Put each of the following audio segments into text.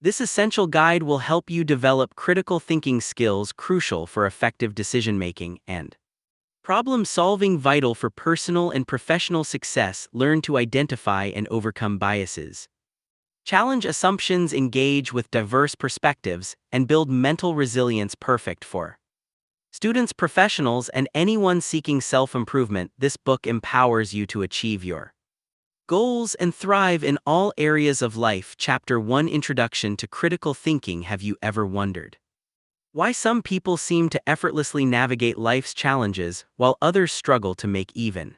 This essential guide will help you develop critical thinking skills crucial for effective decision-making and problem-solving vital for personal and professional success. Learn to identify and overcome biases. Challenge assumptions, engage with diverse perspectives, and build mental resilience perfect for students, professionals, and anyone seeking self-improvement. This book empowers you to achieve your goals and thrive in all areas of life. Chapter 1: Introduction to Critical Thinking. Have you ever wondered why some people seem to effortlessly navigate life's challenges while others struggle to make even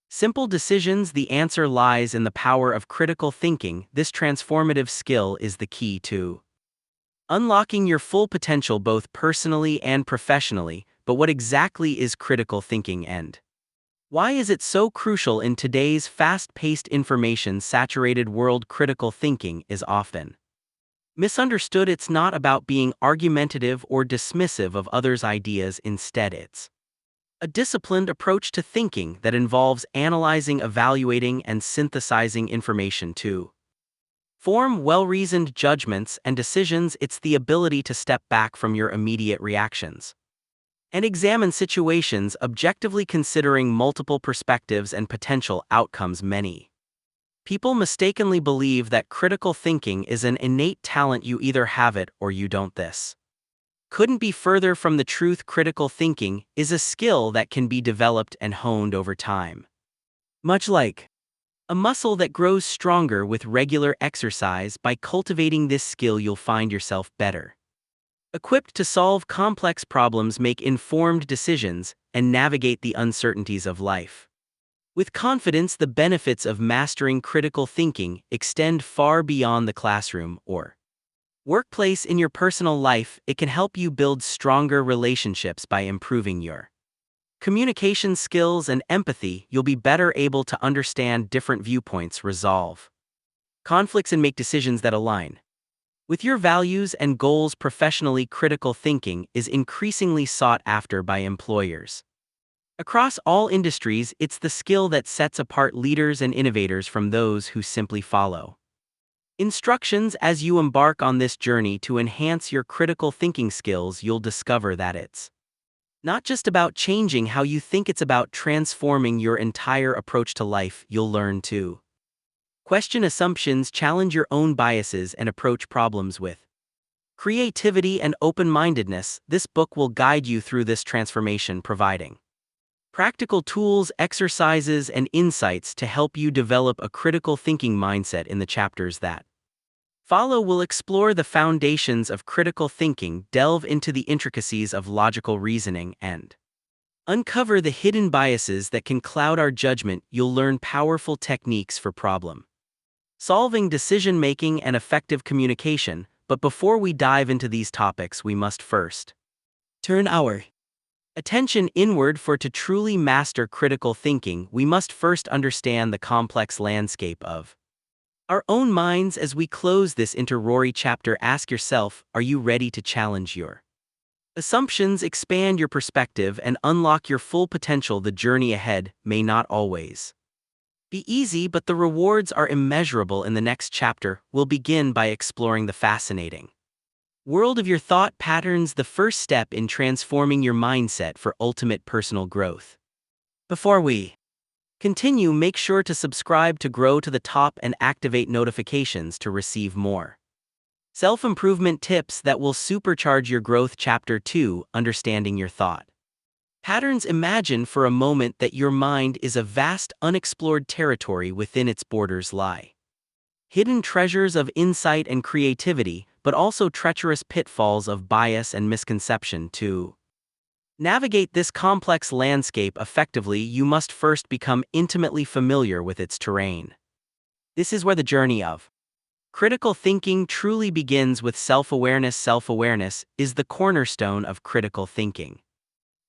simple decisions? The answer lies in the power of critical thinking. This transformative skill is the key to unlocking your full potential both personally and professionally. But what exactly is critical thinking, and why is it so crucial in today's fast-paced, information-saturated world? Critical thinking is often misunderstood. It's not about being argumentative or dismissive of others' ideas. Instead, it's a disciplined approach to thinking that involves analyzing, evaluating, and synthesizing information to form well-reasoned judgments and decisions. It's the ability to step back from your immediate reactions and examine situations objectively, considering multiple perspectives and potential outcomes. Many people mistakenly believe that critical thinking is an innate talent. You either have it or you don't. This couldn't be further from the truth. Critical thinking is a skill that can be developed and honed over time. Much like a muscle that grows stronger with regular exercise, by cultivating this skill, you'll find yourself better equipped to solve complex problems, make informed decisions, and navigate the uncertainties of life with confidence. The benefits of mastering critical thinking extend far beyond the classroom or workplace. In your personal life, it can help you build stronger relationships by improving your communication skills and empathy. You'll be better able to understand different viewpoints, resolve conflicts, and make decisions that align with your values and goals. Professionally, critical thinking is increasingly sought after by employers across all industries. It's the skill that sets apart leaders and innovators from those who simply follow instructions. As you embark on this journey to enhance your critical thinking skills, you'll discover that it's not just about changing how you think, it's about transforming your entire approach to life. You'll learn to question assumptions, challenge your own biases, and approach problems with creativity and open-mindedness. This book will guide you through this transformation, providing practical tools, exercises, and insights to help you develop a critical thinking mindset. In the chapters that follow, we'll explore the foundations of critical thinking, delve into the intricacies of logical reasoning, and uncover the hidden biases that can cloud our judgment. You'll learn powerful techniques for problem solving, decision-making, and effective communication. But before we dive into these topics, we must first turn our attention inward. For to truly master critical thinking, we must first understand the complex landscape of our own minds. As we close this introductory chapter, ask yourself, are you ready to challenge your assumptions, expand your perspective, and unlock your full potential? The journey ahead may not always be easy, but the rewards are immeasurable. In the next chapter, we'll begin by exploring the fascinating world of your thought patterns, the first step in transforming your mindset for ultimate personal growth. Before we continue, make sure to subscribe to grow to the top and activate notifications to receive more self-improvement tips that will supercharge your growth. Chapter 2: Understanding Your Thought Patterns. Imagine for a moment that your mind is a vast, unexplored territory. Within its borders lie hidden treasures of insight and creativity, but also treacherous pitfalls of bias and misconception. To navigate this complex landscape effectively, you must first become intimately familiar with its terrain. This is where the journey of critical thinking truly begins, with self-awareness. Self-awareness is the cornerstone of critical thinking.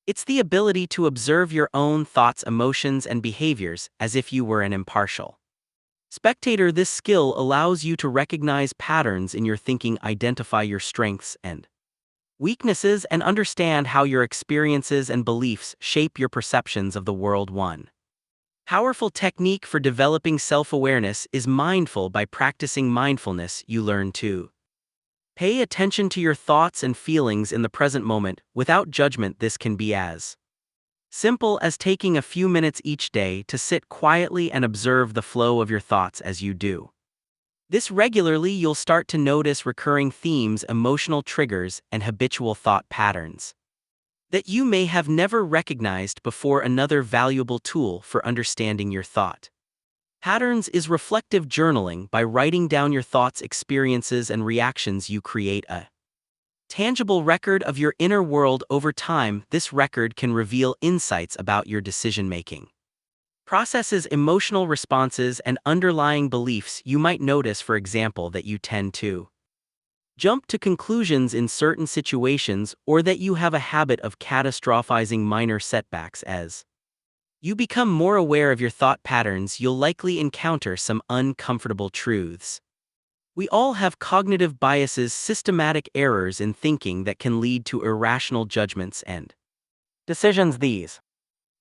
It's the ability to observe your own thoughts, emotions, and behaviors as if you were an impartial spectator. This skill allows you to recognize patterns in your thinking, identify your strengths and weaknesses, and understand how your experiences and beliefs shape your perceptions of the world. One powerful technique for developing self-awareness is mindful. By practicing mindfulness, you learn to Pay attention to your thoughts and feelings in the present moment. Without judgment, this can be as simple as taking a few minutes each day to sit quietly and observe the flow of your thoughts as you do. This regularly, you'll start to notice recurring themes, emotional triggers, and habitual thought patterns that you may have never recognized before. Another valuable tool for understanding your thought patterns is reflective journaling. By writing down your thoughts, experiences, and reactions, you create a tangible record of your inner world. Over time, this record can reveal insights about your decision-making processes, emotional responses, and underlying beliefs. You might notice, for example, that you tend to jump to conclusions in certain situations, or that you have a habit of catastrophizing minor setbacks. As you become more aware of your thought patterns, you'll likely encounter some uncomfortable truths. We all have cognitive biases, systematic errors in thinking that can lead to irrational judgments and decisions. These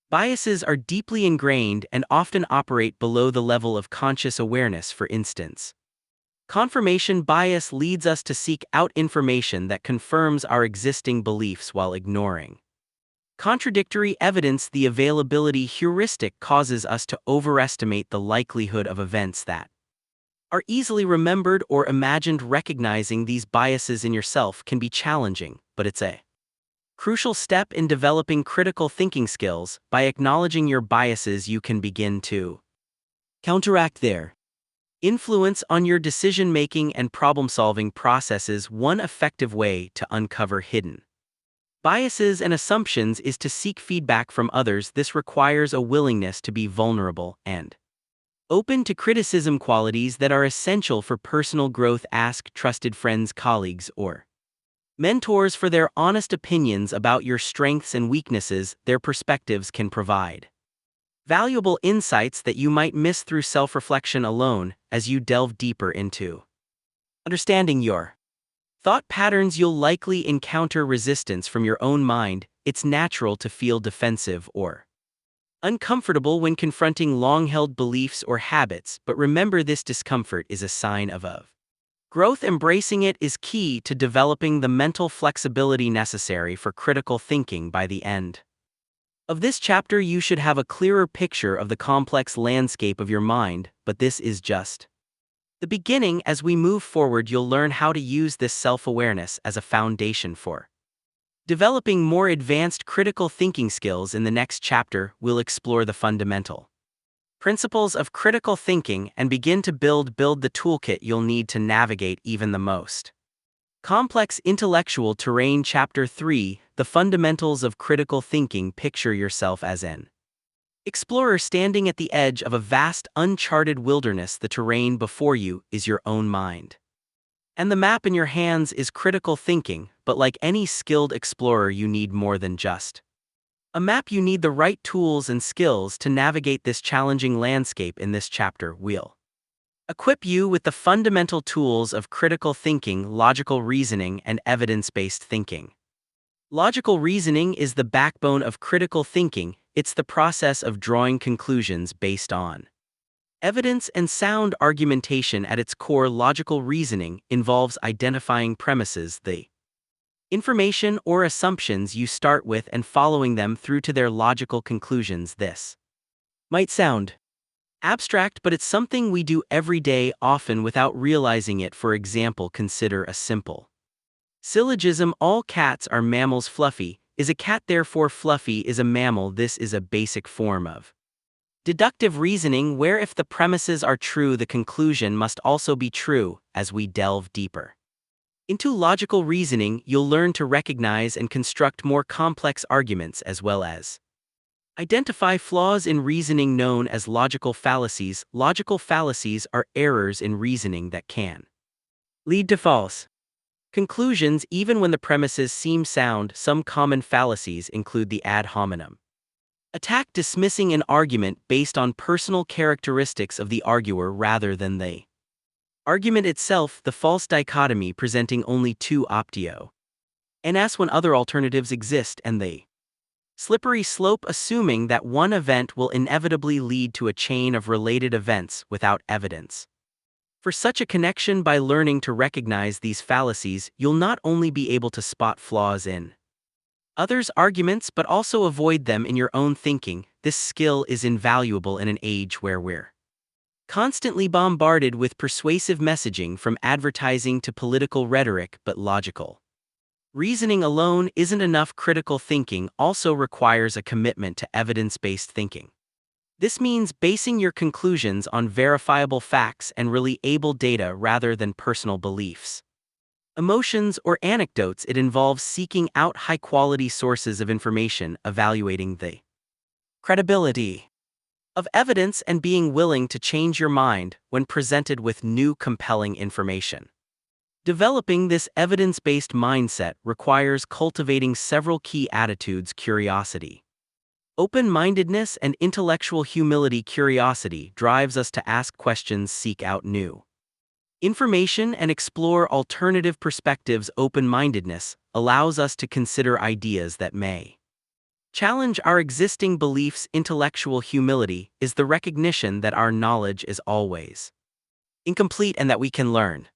biases are deeply ingrained and often operate below the level of conscious awareness. For instance, confirmation bias leads us to seek out information that confirms our existing beliefs while ignoring contradictory evidence. The availability heuristic causes us to overestimate the likelihood of events that are easily remembered or imagined. Recognizing these biases in yourself can be challenging, but it's a crucial step in developing critical thinking skills. By acknowledging your biases, you can begin to counteract their influence on your decision-making and problem-solving processes. One effective way to uncover hidden biases and assumptions is to seek feedback from others. This requires a willingness to be vulnerable and open to criticism, qualities that are essential for personal growth. Ask trusted friends, colleagues, or mentors for their honest opinions about your strengths and weaknesses. Their perspectives can provide valuable insights that you might miss through self-reflection alone. As you delve deeper into understanding your thought patterns, you'll likely encounter resistance from your own mind. It's natural to feel defensive or uncomfortable when confronting long-held beliefs or habits, but remember, this discomfort is a sign of growth. Embracing it is key to developing the mental flexibility necessary for critical thinking. By the end of this chapter, you should have a clearer picture of the complex landscape of your mind, but this is just the beginning. As we move forward, you'll learn how to use this self-awareness as a foundation for developing more advanced critical thinking skills. In the next chapter, we'll explore the fundamental principles of critical thinking and begin to build the toolkit you'll need to navigate even the most complex intellectual terrain. Chapter 3: The Fundamentals of Critical Thinking. Picture yourself as an explorer standing at the edge of a vast, uncharted wilderness. The terrain before you is your own mind, and the map in your hands is critical thinking. But like any skilled explorer, you need more than just a map. You need the right tools and skills to navigate this challenging landscape. In this chapter, we'll equip you with the fundamental tools of critical thinking: logical reasoning and evidence-based thinking. Logical reasoning is the backbone of critical thinking. It's the process of drawing conclusions based on evidence and sound argumentation. At its core, logical reasoning involves identifying premises, the information or assumptions you start with, and following them through to their logical conclusions. This might sound abstract, but it's something we do every day, often without realizing it. For example, consider a simple syllogism: all cats are mammals. Fluffy is a cat, therefore Fluffy is a mammal. This is a basic form of deductive reasoning, where if the premises are true, the conclusion must also be true. As we delve deeper into logical reasoning, you'll learn to recognize and construct more complex arguments, as well as identify flaws in reasoning known as logical fallacies. Logical fallacies are errors in reasoning that can lead to false conclusions even when the premises seem sound. Some common fallacies include the ad hominem attack, dismissing an argument based on personal characteristics of the arguer rather than the argument itself; the false dichotomy, presenting only two optio nas when other alternatives exist; and the slippery slope, assuming that one event will inevitably lead to a chain of related events without evidence For such a connection, by learning to recognize these fallacies, you'll not only be able to spot flaws in others' arguments but also avoid them in your own thinking. This skill is invaluable in an age where we're constantly bombarded with persuasive messaging, from advertising to political rhetoric, but logical reasoning alone isn't enough. Critical thinking also requires a commitment to evidence-based thinking. This means basing your conclusions on verifiable facts and reliable data rather than personal beliefs, emotions, or anecdotes. It involves seeking out high-quality sources of information, evaluating the credibility of evidence, and being willing to change your mind when presented with new compelling information. Developing this evidence-based mindset requires cultivating several key attitudes: curiosity, open-mindedness, and intellectual humility. Curiosity drives us to ask questions, seek out new information, and explore alternative perspectives. Open-mindedness allows us to consider ideas that may challenge our existing beliefs. Intellectual humility is the recognition that our knowledge is always incomplete and that we can learn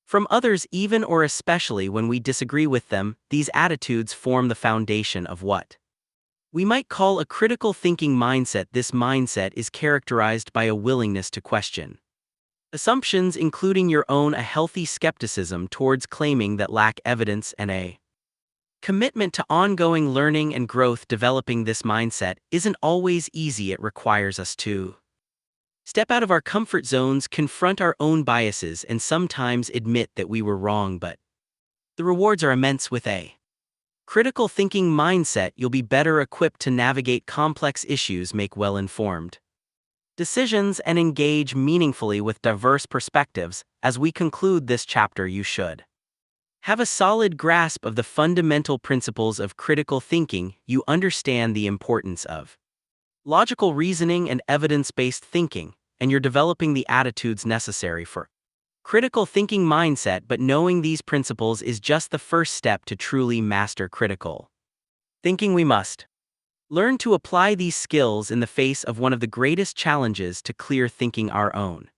from others, even or especially when we disagree with them. These attitudes form the foundation of what we might call a critical thinking mindset. This mindset is characterized by a willingness to question assumptions, including your own, a healthy skepticism towards claiming that lack evidence, and a commitment to ongoing learning and growth. Developing this mindset isn't always easy. It requires us to step out of our comfort zones, confront our own biases, and sometimes admit that we were wrong, but the rewards are immense. With a critical thinking mindset, you'll be better equipped to navigate complex issues, make well-informed decisions, and engage meaningfully with diverse perspectives. As we conclude this chapter, you should have a solid grasp of the fundamental principles of critical thinking. You understand the importance of logical reasoning and evidence-based thinking, and you're developing the attitudes necessary for critical thinking mindset. But knowing these principles is just the first step to truly master critical thinking. We must learn to apply these skills in the face of one of the greatest challenges to clear thinking: our own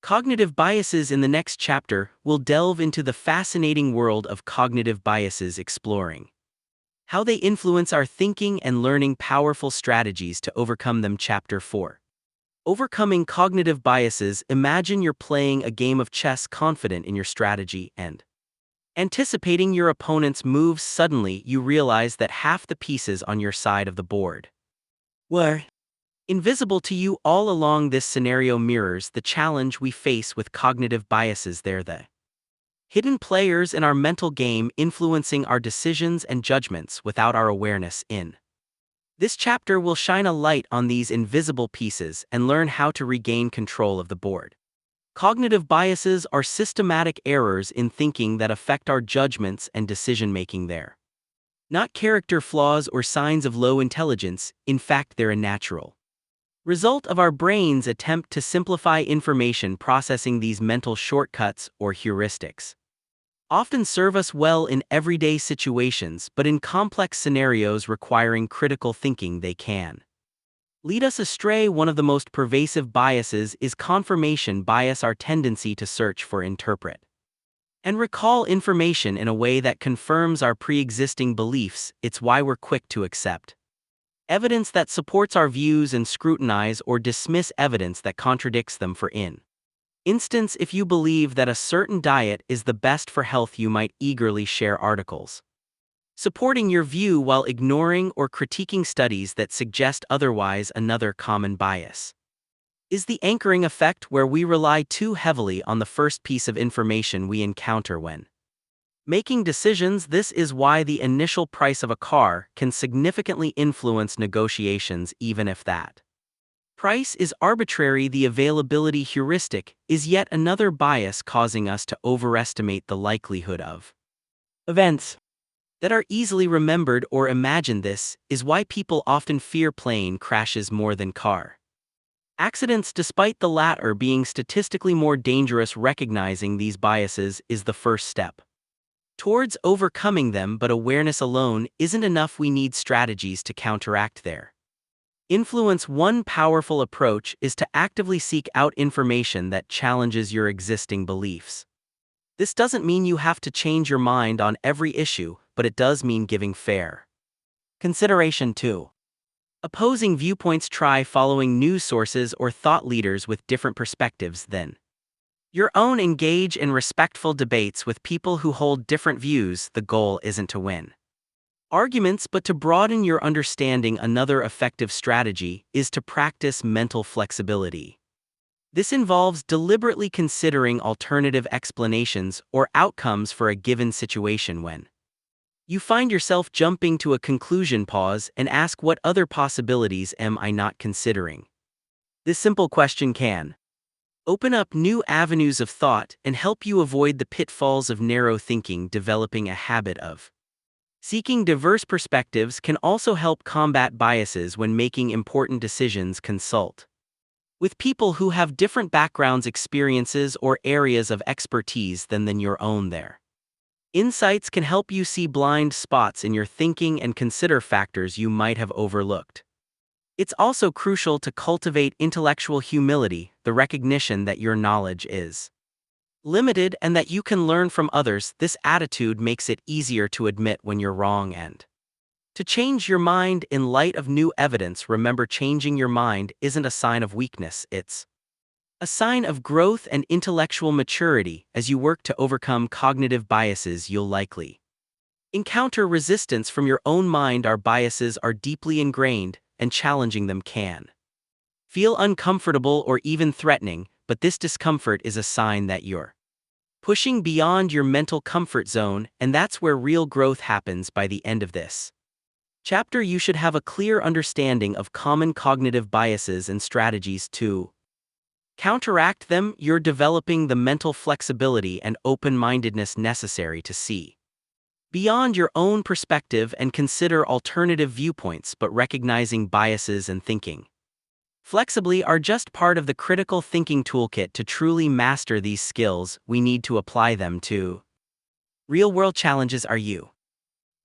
cognitive biases. In the next chapter, we'll delve into the fascinating world of cognitive biases, exploring how they influence our thinking and learning powerful strategies to overcome them. Chapter 4. Overcoming cognitive biases. Imagine you're playing a game of chess, confident in your strategy and anticipating your opponent's moves. Suddenly, you realize that half the pieces on your side of the board were invisible to you all along. This scenario mirrors the challenge we face with cognitive biases. They're the hidden players in our mental game, influencing our decisions and judgments without our awareness. In this chapter, we'll shine a light on these invisible pieces and learn how to regain control of the board. Cognitive biases are systematic errors in thinking that affect our judgments and decision-making. They're not character flaws or signs of low intelligence. In fact, they're a natural result of our brain's attempt to simplify information processing. These mental shortcuts, or heuristics, often serve us well in everyday situations, but in complex scenarios requiring critical thinking, they can lead us astray. One of the most pervasive biases is confirmation bias, our tendency to search for, interpret, and recall information in a way that confirms our pre-existing beliefs. It's why we're quick to accept evidence that supports our views and scrutinize or dismiss evidence that contradicts them. For instance, if you believe that a certain diet is the best for health, you might eagerly share articles supporting your view while ignoring or critiquing studies that suggest otherwise. Another common bias is the anchoring effect, where we rely too heavily on the first piece of information we encounter when making decisions. This is why the initial price of a car can significantly influence negotiations, even if that price is arbitrary. The availability heuristic is yet another bias, causing us to overestimate the likelihood of events that are easily remembered or imagined. This is why people often fear plane crashes more than car accidents, despite the latter being statistically more dangerous. Recognizing these biases is the first step towards overcoming them, but awareness alone isn't enough. We need strategies to counteract their Influence. One powerful approach is to actively seek out information that challenges your existing beliefs. This doesn't mean you have to change your mind on every issue, but it does mean giving fair consideration to opposing viewpoints. Try following news sources or thought leaders with different perspectives than your own. Engage in respectful debates with people who hold different views. The goal isn't to win arguments, but to broaden your understanding. Another effective strategy is to practice mental flexibility. This involves deliberately considering alternative explanations or outcomes for a given situation. When you find yourself jumping to a conclusion, pause and ask, what other possibilities am I not considering? This simple question can open up new avenues of thought and help you avoid the pitfalls of narrow thinking. Developing a habit of seeking diverse perspectives can also help combat biases when making important decisions. Consult with people who have different backgrounds, experiences, or areas of expertise than your own. Their insights can help you see blind spots in your thinking and consider factors you might have overlooked. It's also crucial to cultivate intellectual humility, the recognition that your knowledge is limited and that you can learn from others. This attitude makes it easier to admit when you're wrong and to change your mind in light of new evidence. Remember, changing your mind isn't a sign of weakness, it's a sign of growth and intellectual maturity. As you work to overcome cognitive biases, you'll likely encounter resistance from your own mind. Our biases are deeply ingrained, and challenging them can feel uncomfortable or even threatening, but this discomfort is a sign that you're pushing beyond your mental comfort zone, and that's where real growth happens. By the end of this chapter, you should have a clear understanding of common cognitive biases and strategies to counteract them. You're developing the mental flexibility and open-mindedness necessary to see beyond your own perspective and consider alternative viewpoints, but recognizing biases and thinking flexibly are just part of the critical thinking toolkit. To truly master these skills, we need to apply them to real-world challenges. Are you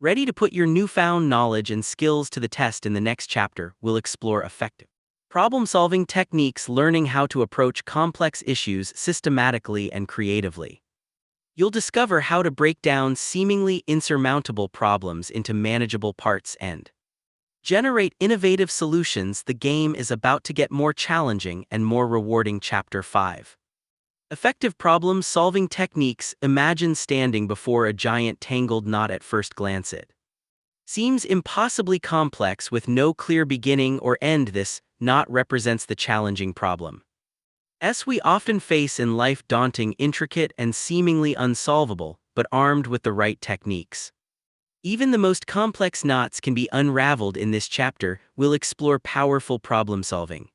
ready to put your newfound knowledge and skills to the test? In the next chapter, we'll explore effective problem-solving techniques, learning how to approach complex issues systematically and creatively. You'll discover how to break down seemingly insurmountable problems into manageable parts and generate innovative solutions. The game is about to get more challenging and more rewarding. Chapter 5. Effective problem-solving techniques. Imagine standing before a giant tangled knot. At first glance, it seems impossibly complex with no clear beginning or end. This knot represents the challenging problem we often face in life, daunting, intricate, and seemingly unsolvable, but armed with the right techniques, even the most complex knots can be unraveled. In this chapter, we'll explore powerful problem-solving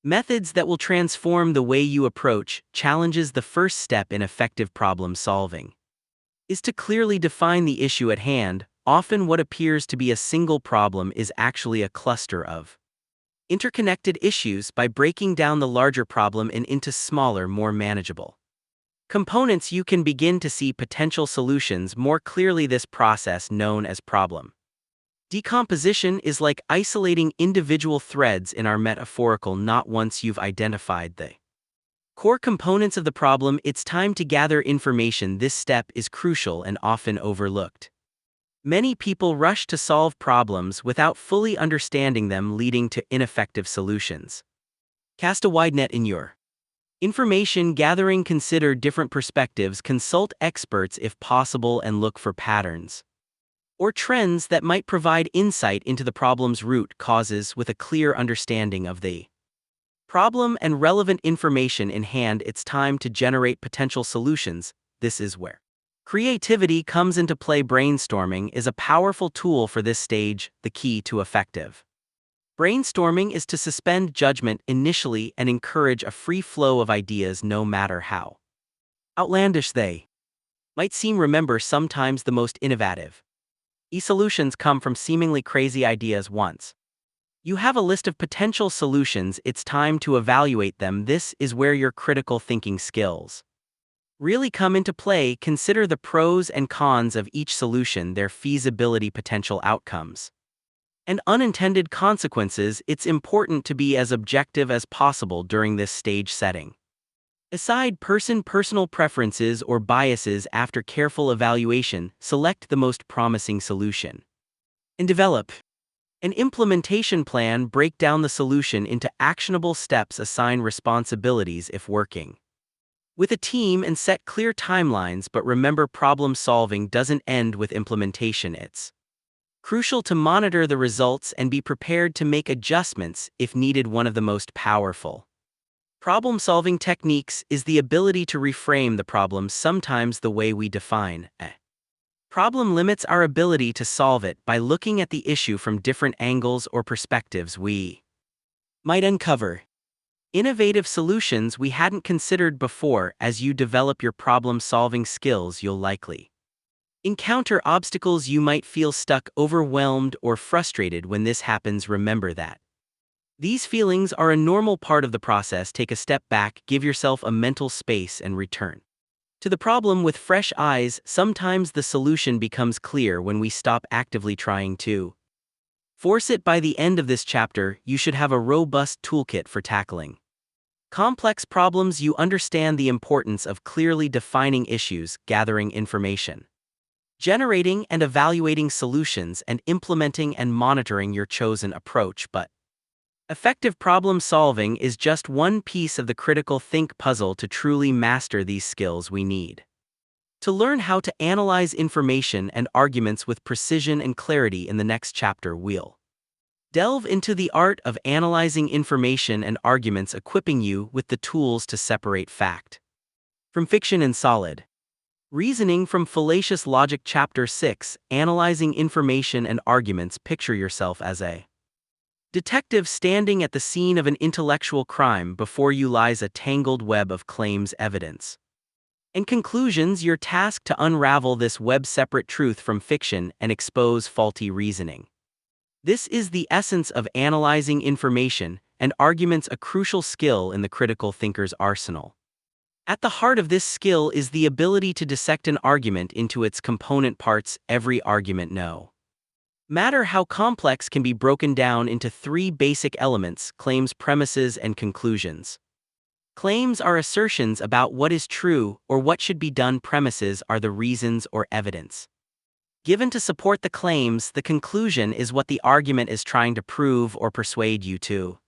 methods that will transform the way you approach challenges. The first step in effective problem-solving is to clearly define the issue at hand. Often what appears to be a single problem is actually a cluster of interconnected issues. By breaking down the larger problem into smaller, more manageable components, you can begin to see potential solutions more clearly. This process, known as problem decomposition, is like isolating individual threads in our metaphorical knot. Once you've identified the core components of the problem, it's time to gather information. This step is crucial and often overlooked. Many people rush to solve problems without fully understanding them, leading to ineffective solutions. Cast a wide net in your information gathering. Consider different perspectives, consult experts if possible, and look for patterns or trends that might provide insight into the problem's root causes. With a clear understanding of the problem and relevant information in hand, it's time to generate potential solutions. This is where creativity comes into play. Brainstorming is a powerful tool for this stage. The key to effective brainstorming is to suspend judgment initially and encourage a free flow of ideas, no matter how outlandish they might seem. Remember, sometimes the most innovative solutions come from seemingly crazy ideas. Once you have a list of potential solutions, it's time to evaluate them. This is where your critical thinking skills really come into play. Consider the pros and cons of each solution, their feasibility, potential outcomes, and unintended consequences, it's important to be as objective as possible during this stage setting. Aside personal preferences or biases after careful evaluation, select the most promising solution. And develop an implementation plan. Break down the solution into actionable steps, assign responsibilities if working with a team, and set clear timelines. But remember, problem solving doesn't end with implementation. It's crucial to monitor the results and be prepared to make adjustments if needed. One of the most powerful problem-solving techniques is the ability to reframe the problem. Sometimes the way we define a problem limits our ability to solve it. By looking at the issue from different angles or perspectives, we might uncover innovative solutions we hadn't considered before. As you develop your problem-solving skills, you'll likely encounter obstacles. You might feel stuck, overwhelmed, or frustrated. When this happens, remember that these feelings are a normal part of the process. Take a step back, give yourself a mental space, and return to the problem with fresh eyes. Sometimes the solution becomes clear when we stop actively trying to force it. By the end of this chapter, you should have a robust toolkit for tackling complex problems. You understand the importance of clearly defining issues, gathering information, generating and evaluating solutions, and implementing and monitoring your chosen approach. But effective problem solving is just one piece of the critical think puzzle. To truly master these skills, we need to learn how to analyze information and arguments with precision and clarity. In the next chapter, we'll delve into the art of analyzing information and arguments, equipping you with the tools to separate fact from fiction and solid reasoning from fallacious logic. Chapter 6: Analyzing Information and Arguments. Picture yourself as a detective standing at the scene of an intellectual crime. Before you lies a tangled web of claims, evidence, and conclusions. Your task to unravel this web, separate truth from fiction, and expose faulty reasoning. This is the essence of analyzing information and arguments, a crucial skill in the critical thinker's arsenal. At the heart of this skill is the ability to dissect an argument into its component parts. Every argument, no matter how complex, can be broken down into three basic elements: claims, premises, and conclusions. Claims are assertions about what is true or what should be done. Premises are the reasons or evidence given to support the claims. The conclusion is what the argument is trying to prove or persuade you to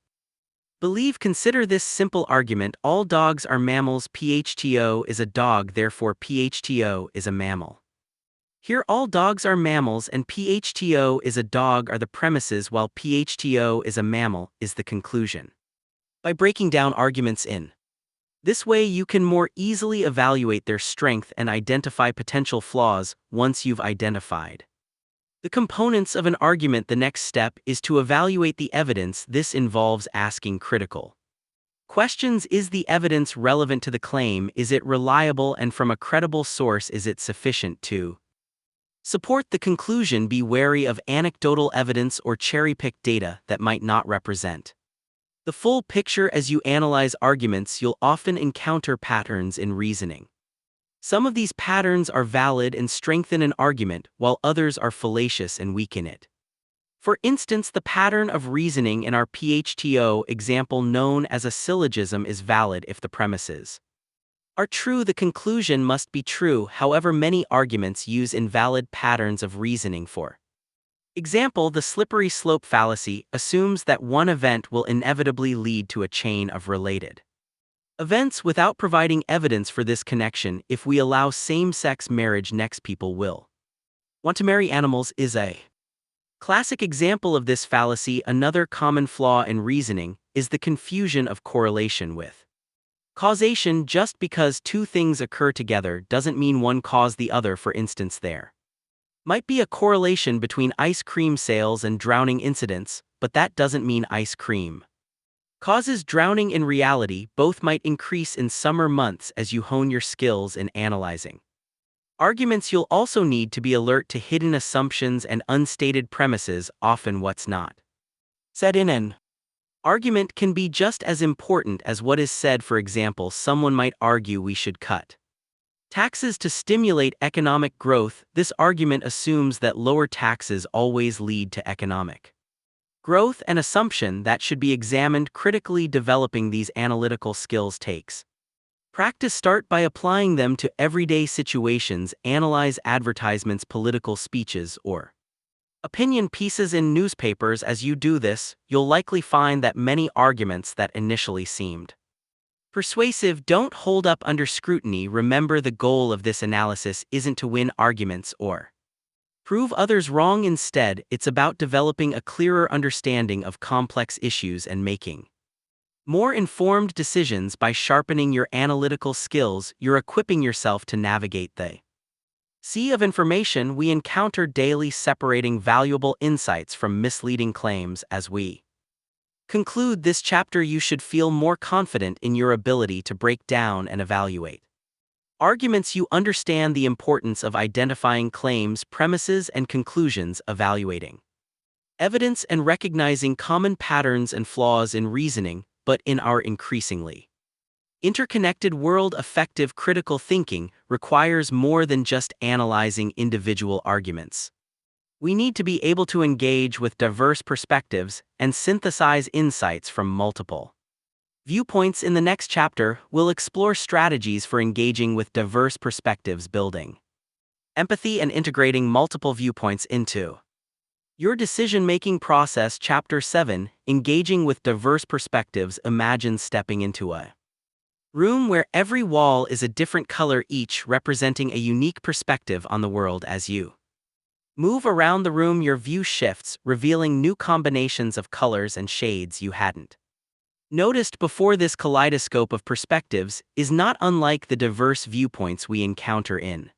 believe. Consider this simple argument: all dogs are mammals. PHTO is a dog, therefore PHTO is a mammal. Here, all dogs are mammals and PHTO is a dog are the premises, while PHTO is a mammal is the conclusion. By breaking down arguments in this way, you can more easily evaluate their strength and identify potential flaws. Once you've identified the components of an argument, the next step is to evaluate the evidence. This involves asking critical questions. Is the evidence relevant to the claim? Is it reliable and from a credible source? Is it sufficient to support the conclusion? Be wary of anecdotal evidence or cherry-picked data that might not represent the full picture. As you analyze arguments, you'll often encounter patterns in reasoning. Some of these patterns are valid and strengthen an argument, while others are fallacious and weaken it. For instance, the pattern of reasoning in our PHTO example, known as a syllogism, is valid if the premises are true. The conclusion must be true. However, many arguments use invalid patterns of reasoning. For example, the slippery slope fallacy assumes that one event will inevitably lead to a chain of related events without providing evidence for this connection. If we allow same-sex marriage, next people will want to marry animals is a classic example of this fallacy. Another common flaw in reasoning is the confusion of correlation with causation. Just because two things occur together doesn't mean one caused the other. For instance, there might be a correlation between ice cream sales and drowning incidents, but that doesn't mean ice cream causes drowning. In reality, both might increase in summer months. As you hone your skills in analyzing arguments, you'll also need to be alert to hidden assumptions and unstated premises. Often what's not said in an argument can be just as important as what is said. For example, someone might argue we should cut taxes to stimulate economic growth. This argument assumes that lower taxes always lead to economic growth and assumption that should be examined critically. Developing these analytical skills takes practice. Start by applying them to everyday situations. Analyze advertisements, political speeches, or opinion pieces in newspapers. As you do this, you'll likely find that many arguments that initially seemed persuasive don't hold up under scrutiny. Remember, the goal of this analysis isn't to win arguments or prove others wrong. Instead, it's about developing a clearer understanding of complex issues and making more informed decisions. By sharpening your analytical skills, you're equipping yourself to navigate the sea of information we encounter daily, separating valuable insights from misleading claims. As we conclude this chapter, you should feel more confident in your ability to break down and evaluate arguments. You understand the importance of identifying claims, premises, and conclusions, evaluating evidence, and recognizing common patterns and flaws in reasoning. But in our increasingly interconnected world, effective critical thinking requires more than just analyzing individual arguments. We need to be able to engage with diverse perspectives and synthesize insights from multiple viewpoints. In the next chapter, we'll explore strategies for engaging with diverse perspectives, building empathy, and integrating multiple viewpoints into your decision-making process. Chapter 7: Engaging with Diverse Perspectives. Imagine stepping into a room where every wall is a different color, each representing a unique perspective on the world. As you move around the room, your view shifts, revealing new combinations of colors and shades you hadn't noticed before. This kaleidoscope of perspectives is not unlike the diverse viewpoints we encounter in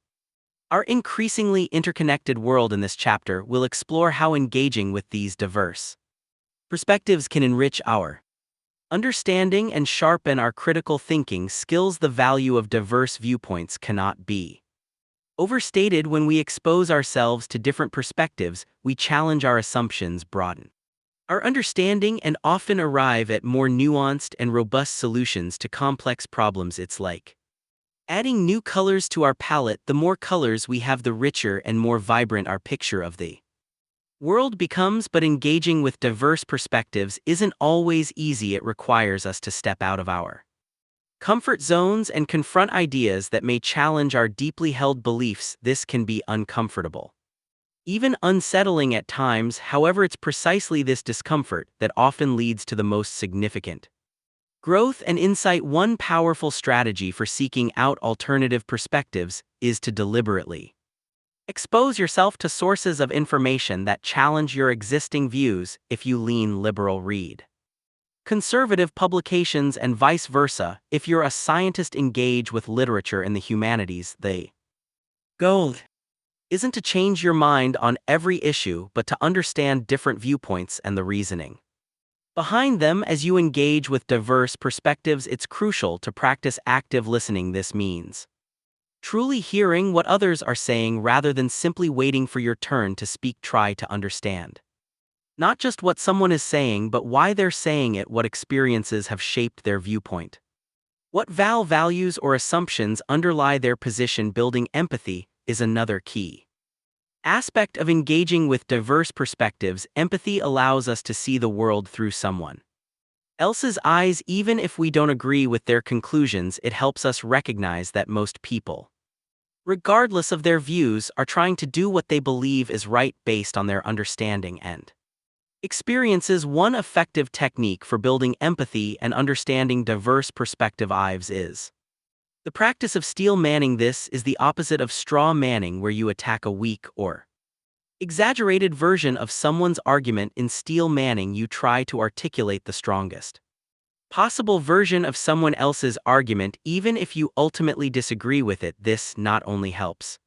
our increasingly interconnected world. In this chapter, we'll explore how engaging with these diverse perspectives can enrich our understanding and sharpen our critical thinking skills. The value of diverse viewpoints cannot be overstated. When we expose ourselves to different perspectives, we challenge our assumptions, broaden our understanding, and often arrive at more nuanced and robust solutions to complex problems. It's like adding new colors to our palette. The more colors we have, the richer and more vibrant our picture of the world becomes. But engaging with diverse perspectives isn't always easy. It requires us to step out of our comfort zones and confront ideas that may challenge our deeply held beliefs. This can be uncomfortable, even unsettling at times. However, it's precisely this discomfort that often leads to the most significant growth and insight. One powerful strategy for seeking out alternative perspectives is to deliberately expose yourself to sources of information that challenge your existing views. If you lean liberal, read conservative publications, and vice versa. If you're a scientist, engage with literature in the humanities. The goal isn't to change your mind on every issue, but to understand different viewpoints and the reasoning behind them. As you engage with diverse perspectives, it's crucial to practice active listening. This means truly hearing what others are saying rather than simply waiting for your turn to speak. Try to understand not just what someone is saying, but why they're saying it. What experiences have shaped their viewpoint? What values or assumptions underlie their position? Building empathy is another key aspect of engaging with diverse perspectives. Empathy allows us to see the world through someone else's eyes. Even if we don't agree with their conclusions, it helps us recognize that most people, regardless of their views, are trying to do what they believe is right based on their understanding and experiences. One effective technique for building empathy and understanding diverse perspectives is the practice of steel manning. This is the opposite of straw manning, where you attack a weak or exaggerated version of someone's argument. In steel manning, you try to articulate the strongest possible version of someone else's argument, even if you ultimately disagree with it. This not only helps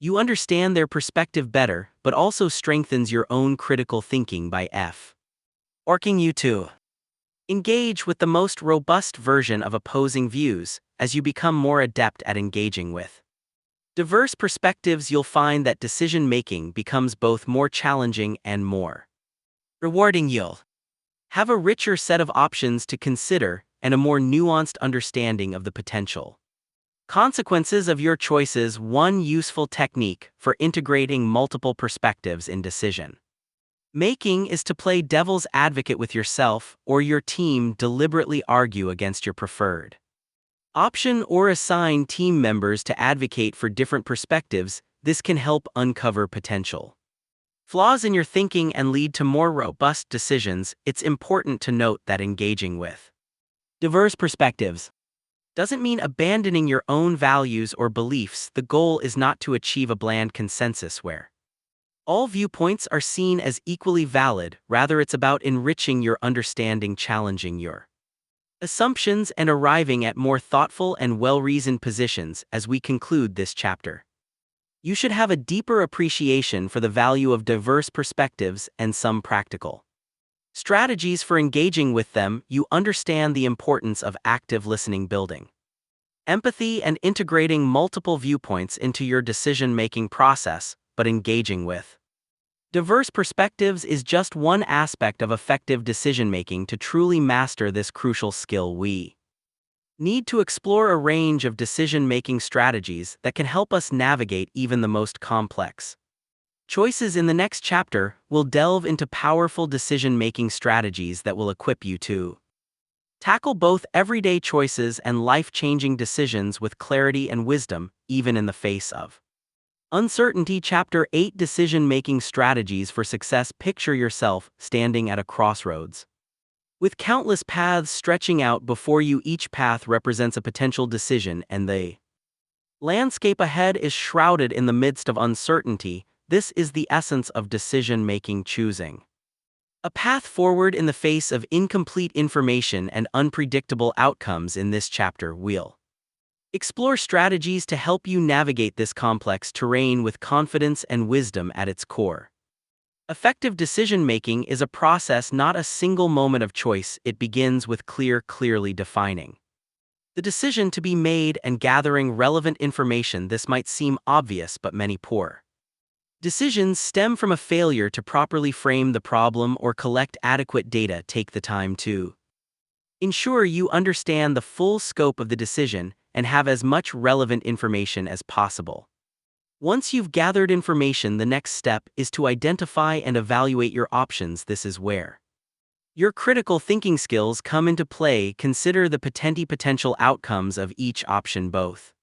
you understand their perspective better, but also strengthens your own critical thinking by forcing you to engage with the most robust version of opposing views. As you become more adept at engaging with diverse perspectives, you'll find that decision-making becomes both more challenging and more rewarding. You'll have a richer set of options to consider and a more nuanced understanding of the potential consequences of your choices. One useful technique for integrating multiple perspectives in decision Making is to play devil's advocate with yourself or your team, deliberately argue against your preferred option or assign team members to advocate for different perspectives. This can help uncover potential flaws in your thinking and lead to more robust decisions. It's important to note that engaging with diverse perspectives doesn't mean abandoning your own values or beliefs. The goal is not to achieve a bland consensus where all viewpoints are seen as equally valid. Rather, it's about enriching your understanding, challenging your assumptions, and arriving at more thoughtful and well-reasoned positions. As we conclude this chapter, you should have a deeper appreciation for the value of diverse perspectives and some practical strategies for engaging with them. You understand the importance of active listening, building empathy, and integrating multiple viewpoints into your decision-making process. But engaging with diverse perspectives is just one aspect of effective decision-making. To truly master this crucial skill, we need to explore a range of decision-making strategies that can help us navigate even the most complex choices. In the next chapter, we'll delve into powerful decision-making strategies that will equip you to tackle both everyday choices and life-changing decisions with clarity and wisdom, even in the face of uncertainty. Chapter 8: Decision-Making Strategies for Success. Picture yourself standing at a crossroads with countless paths stretching out before you. Each path represents a potential decision, and the landscape ahead is shrouded in the midst of uncertainty. This is the essence of decision-making: choosing a path forward in the face of incomplete information and unpredictable outcomes. In this chapter, we'll explore strategies to help you navigate this complex terrain with confidence and wisdom at its core. Effective decision-making is a process, not a single moment of choice. It begins with clearly defining the decision to be made and gathering relevant information. This might seem obvious, but many poor decisions stem from a failure to properly frame the problem or collect adequate data. Take the time to ensure you understand the full scope of the decision and have as much relevant information as possible. Once you've gathered information, the next step is to identify and evaluate your options. This is where your critical thinking skills come into play. Consider the potential outcomes of each option, both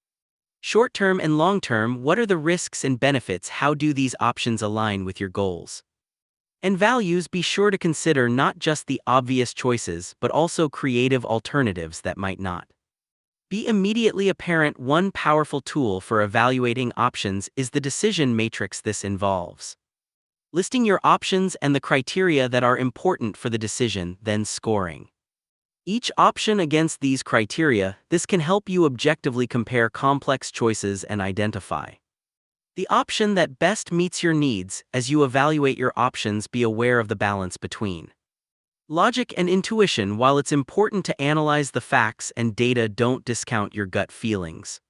short-term and long-term. What are the risks and benefits? How do these options align with your goals and values? Be sure to consider not just the obvious choices, but also creative alternatives that might not be immediately apparent. One powerful tool for evaluating options is the decision matrix. This involves listing your options and the criteria that are important for the decision, then scoring each option against these criteria. This can help you objectively compare complex choices and identify the option that best meets your needs. As you evaluate your options, be aware of the balance between logic and intuition. While it's important to analyze the facts and data, don't discount your gut feelings.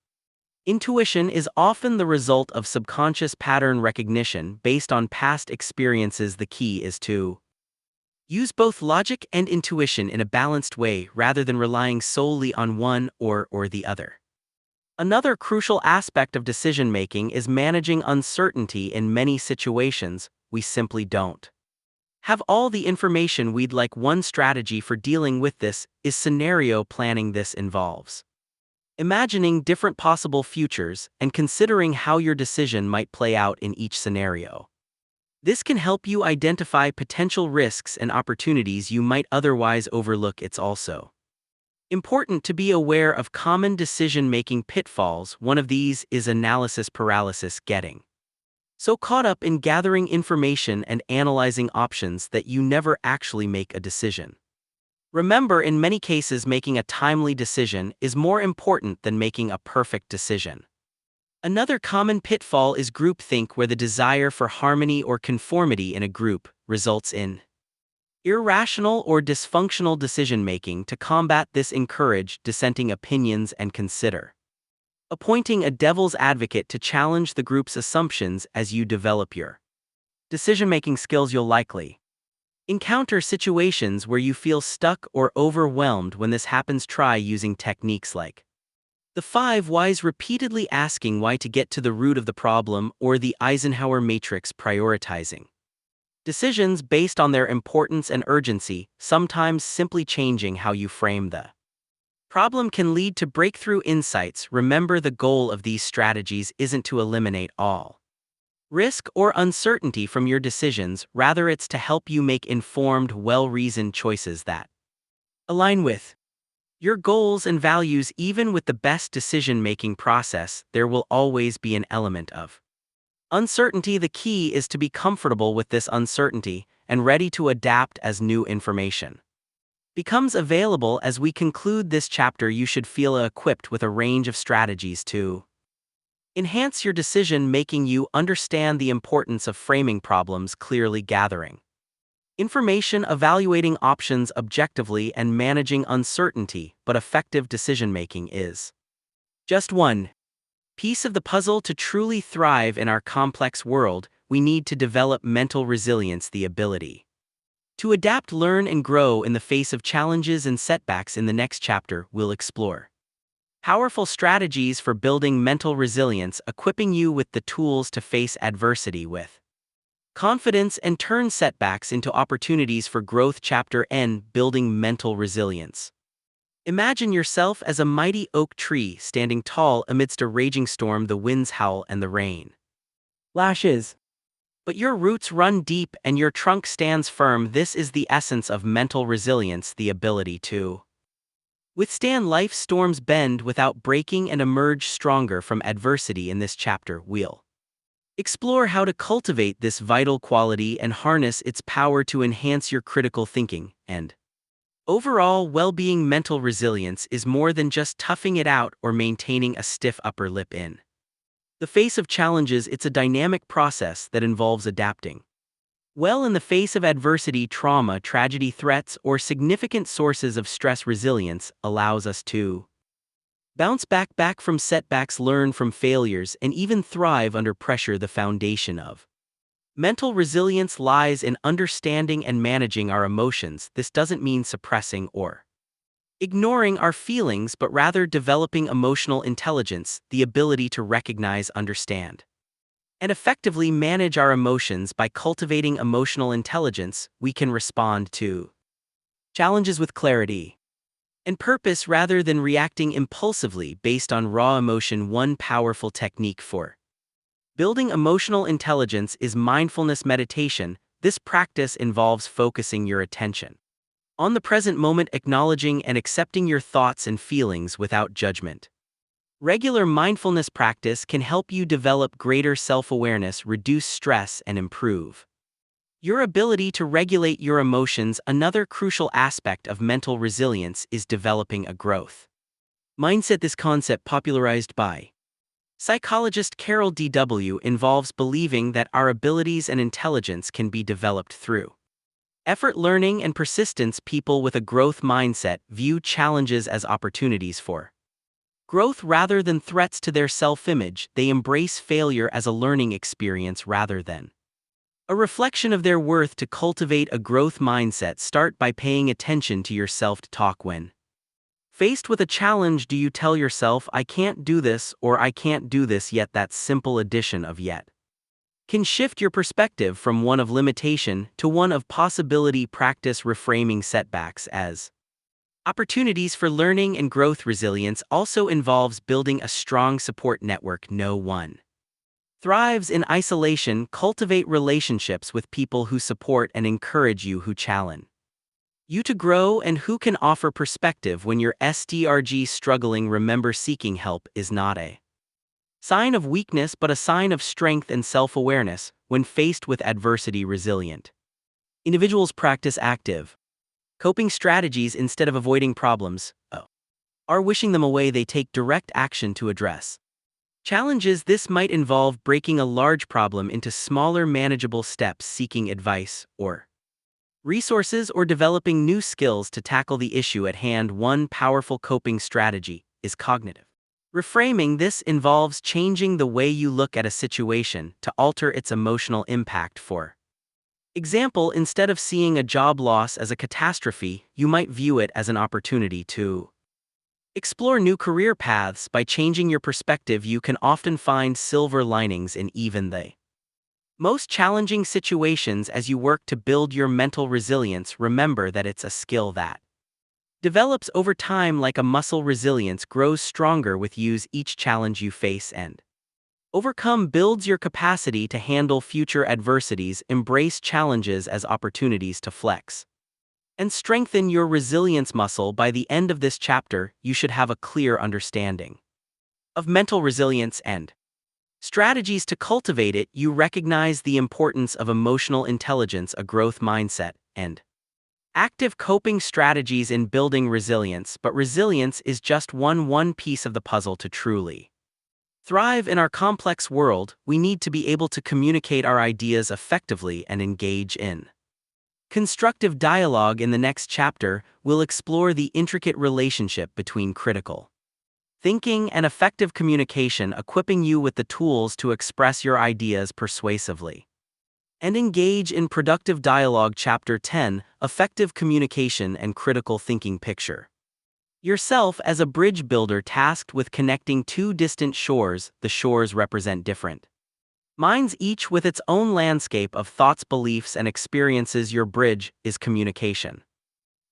Intuition is often the result of subconscious pattern recognition based on past experiences. The key is to use both logic and intuition in a balanced way rather than relying solely on one or the other. Another crucial aspect of decision-making is managing uncertainty. In many situations, we simply don't have all the information we'd like. One strategy for dealing with this is scenario planning. This involves imagining different possible futures and considering how your decision might play out in each scenario. This can help you identify potential risks and opportunities you might otherwise overlook. It's also important to be aware of common decision-making pitfalls. One of these is analysis paralysis, getting so caught up in gathering information and analyzing options that you never actually make a decision. Remember, in many cases, making a timely decision is more important than making a perfect decision. Another common pitfall is groupthink, where the desire for harmony or conformity in a group results in irrational or dysfunctional decision-making. To combat this, encourage dissenting opinions and consider appointing a devil's advocate to challenge the group's assumptions. As you develop your decision-making skills, you'll likely encounter situations where you feel stuck or overwhelmed. When this happens, try using techniques like the 5 whys, repeatedly asking why to get to the root of the problem, or the Eisenhower matrix, prioritizing decisions based on their importance and urgency, sometimes simply changing how you frame the problem can lead to breakthrough insights. Remember, the goal of these strategies isn't to eliminate all risk or uncertainty from your decisions, rather it's to help you make informed, well-reasoned choices that align with your goals and values. Even with the best decision-making process, there will always be an element of uncertainty. The key is to be comfortable with this uncertainty and ready to adapt as new information becomes available. As we conclude this chapter, you should feel equipped with a range of strategies to enhance your decision making. You understand the importance of framing problems clearly, gathering information, evaluating options objectively, and managing uncertainty. But effective decision making is just one piece of the puzzle. To truly thrive in our complex world, we need to develop mental resilience, the ability to adapt, learn, and grow in the face of challenges and setbacks. In the next chapter, we'll explore powerful strategies for building mental resilience, equipping you with the tools to face adversity with confidence and turn setbacks into opportunities for growth. Chapter N: Building Mental Resilience. Imagine yourself as a mighty oak tree standing tall amidst a raging storm. The winds howl and the rain lashes, but your roots run deep and your trunk stands firm. This is the essence of mental resilience, the ability to withstand life's storms, bend without breaking, and emerge stronger from adversity. In this chapter, we'll explore how to cultivate this vital quality and harness its power to enhance your critical thinking and overall well-being. Mental resilience is more than just toughing it out or maintaining a stiff upper lip in the face of challenges. It's a dynamic process that involves adapting well in the face of adversity, trauma, tragedy, threats, or significant sources of stress. Resilience allows us to bounce back from setbacks, learn from failures, and even thrive under pressure. The foundation of mental resilience lies in understanding and managing our emotions. This doesn't mean suppressing or ignoring our feelings, but rather developing emotional intelligence, the ability to recognize, understand, and effectively manage our emotions. By cultivating emotional intelligence, we can respond to challenges with clarity and purpose rather than reacting impulsively based on raw emotion. One powerful technique for building emotional intelligence is mindfulness meditation. This practice involves focusing your attention on the present moment, acknowledging and accepting your thoughts and feelings without judgment. Regular mindfulness practice can help you develop greater self-awareness, reduce stress, and improve your ability to regulate your emotions. Another crucial aspect of mental resilience is developing a growth mindset. This concept, popularized by psychologist Carol D.W., involves believing that our abilities and intelligence can be developed through effort, learning, and persistence. People with a growth mindset view challenges as opportunities for growth rather than threats to their self-image. They embrace failure as a learning experience rather than a reflection of their worth. To cultivate a growth mindset, start by paying attention to your self-talk. When faced with a challenge, do you tell yourself, "I can't do this," or "I can't do this yet"? That simple addition of "yet" can shift your perspective from one of limitation to one of possibility. Practice reframing setbacks as opportunities for learning and growth. Resilience also involves building a strong support network. No one thrives in isolation. Cultivate relationships with people who support and encourage you, who challenge you to grow, and who can offer perspective when you're struggling. Remember, seeking help is not a sign of weakness but a sign of strength and self-awareness. When faced with adversity, resilient individuals practice active coping strategies instead of avoiding problems, or wishing them away. They take direct action to address challenges. This might involve breaking a large problem into smaller, manageable steps, seeking advice or resources, or developing new skills to tackle the issue at hand. One powerful coping strategy is cognitive reframing. This involves changing the way you look at a situation to alter its emotional impact. For example, instead of seeing a job loss as a catastrophe, you might view it as an opportunity to explore new career paths. By changing your perspective, you can often find silver linings in even the Most challenging situations as you work to build your mental resilience, remember that it's a skill that develops over time like a muscle. Resilience grows stronger with use. Each challenge you face and overcome builds your capacity to handle future adversities. Embrace challenges as opportunities to flex and strengthen your resilience muscle. By the end of this chapter, you should have a clear understanding of mental resilience and strategies to cultivate it. You recognize the importance of emotional intelligence, a growth mindset, and active coping strategies in building resilience. But resilience is just one piece of the puzzle. To truly thrive in our complex world, we need to be able to communicate our ideas effectively and engage in constructive dialogue. In the next chapter, we'll explore the intricate relationship between critical thinking and effective communication, equipping you with the tools to express your ideas persuasively and engage in productive dialogue. Chapter 10: Effective Communication and Critical Thinking. Picture yourself as a bridge builder tasked with connecting two distant shores. The shores represent different minds, each with its own landscape of thoughts, beliefs, and experiences. Your bridge is communication,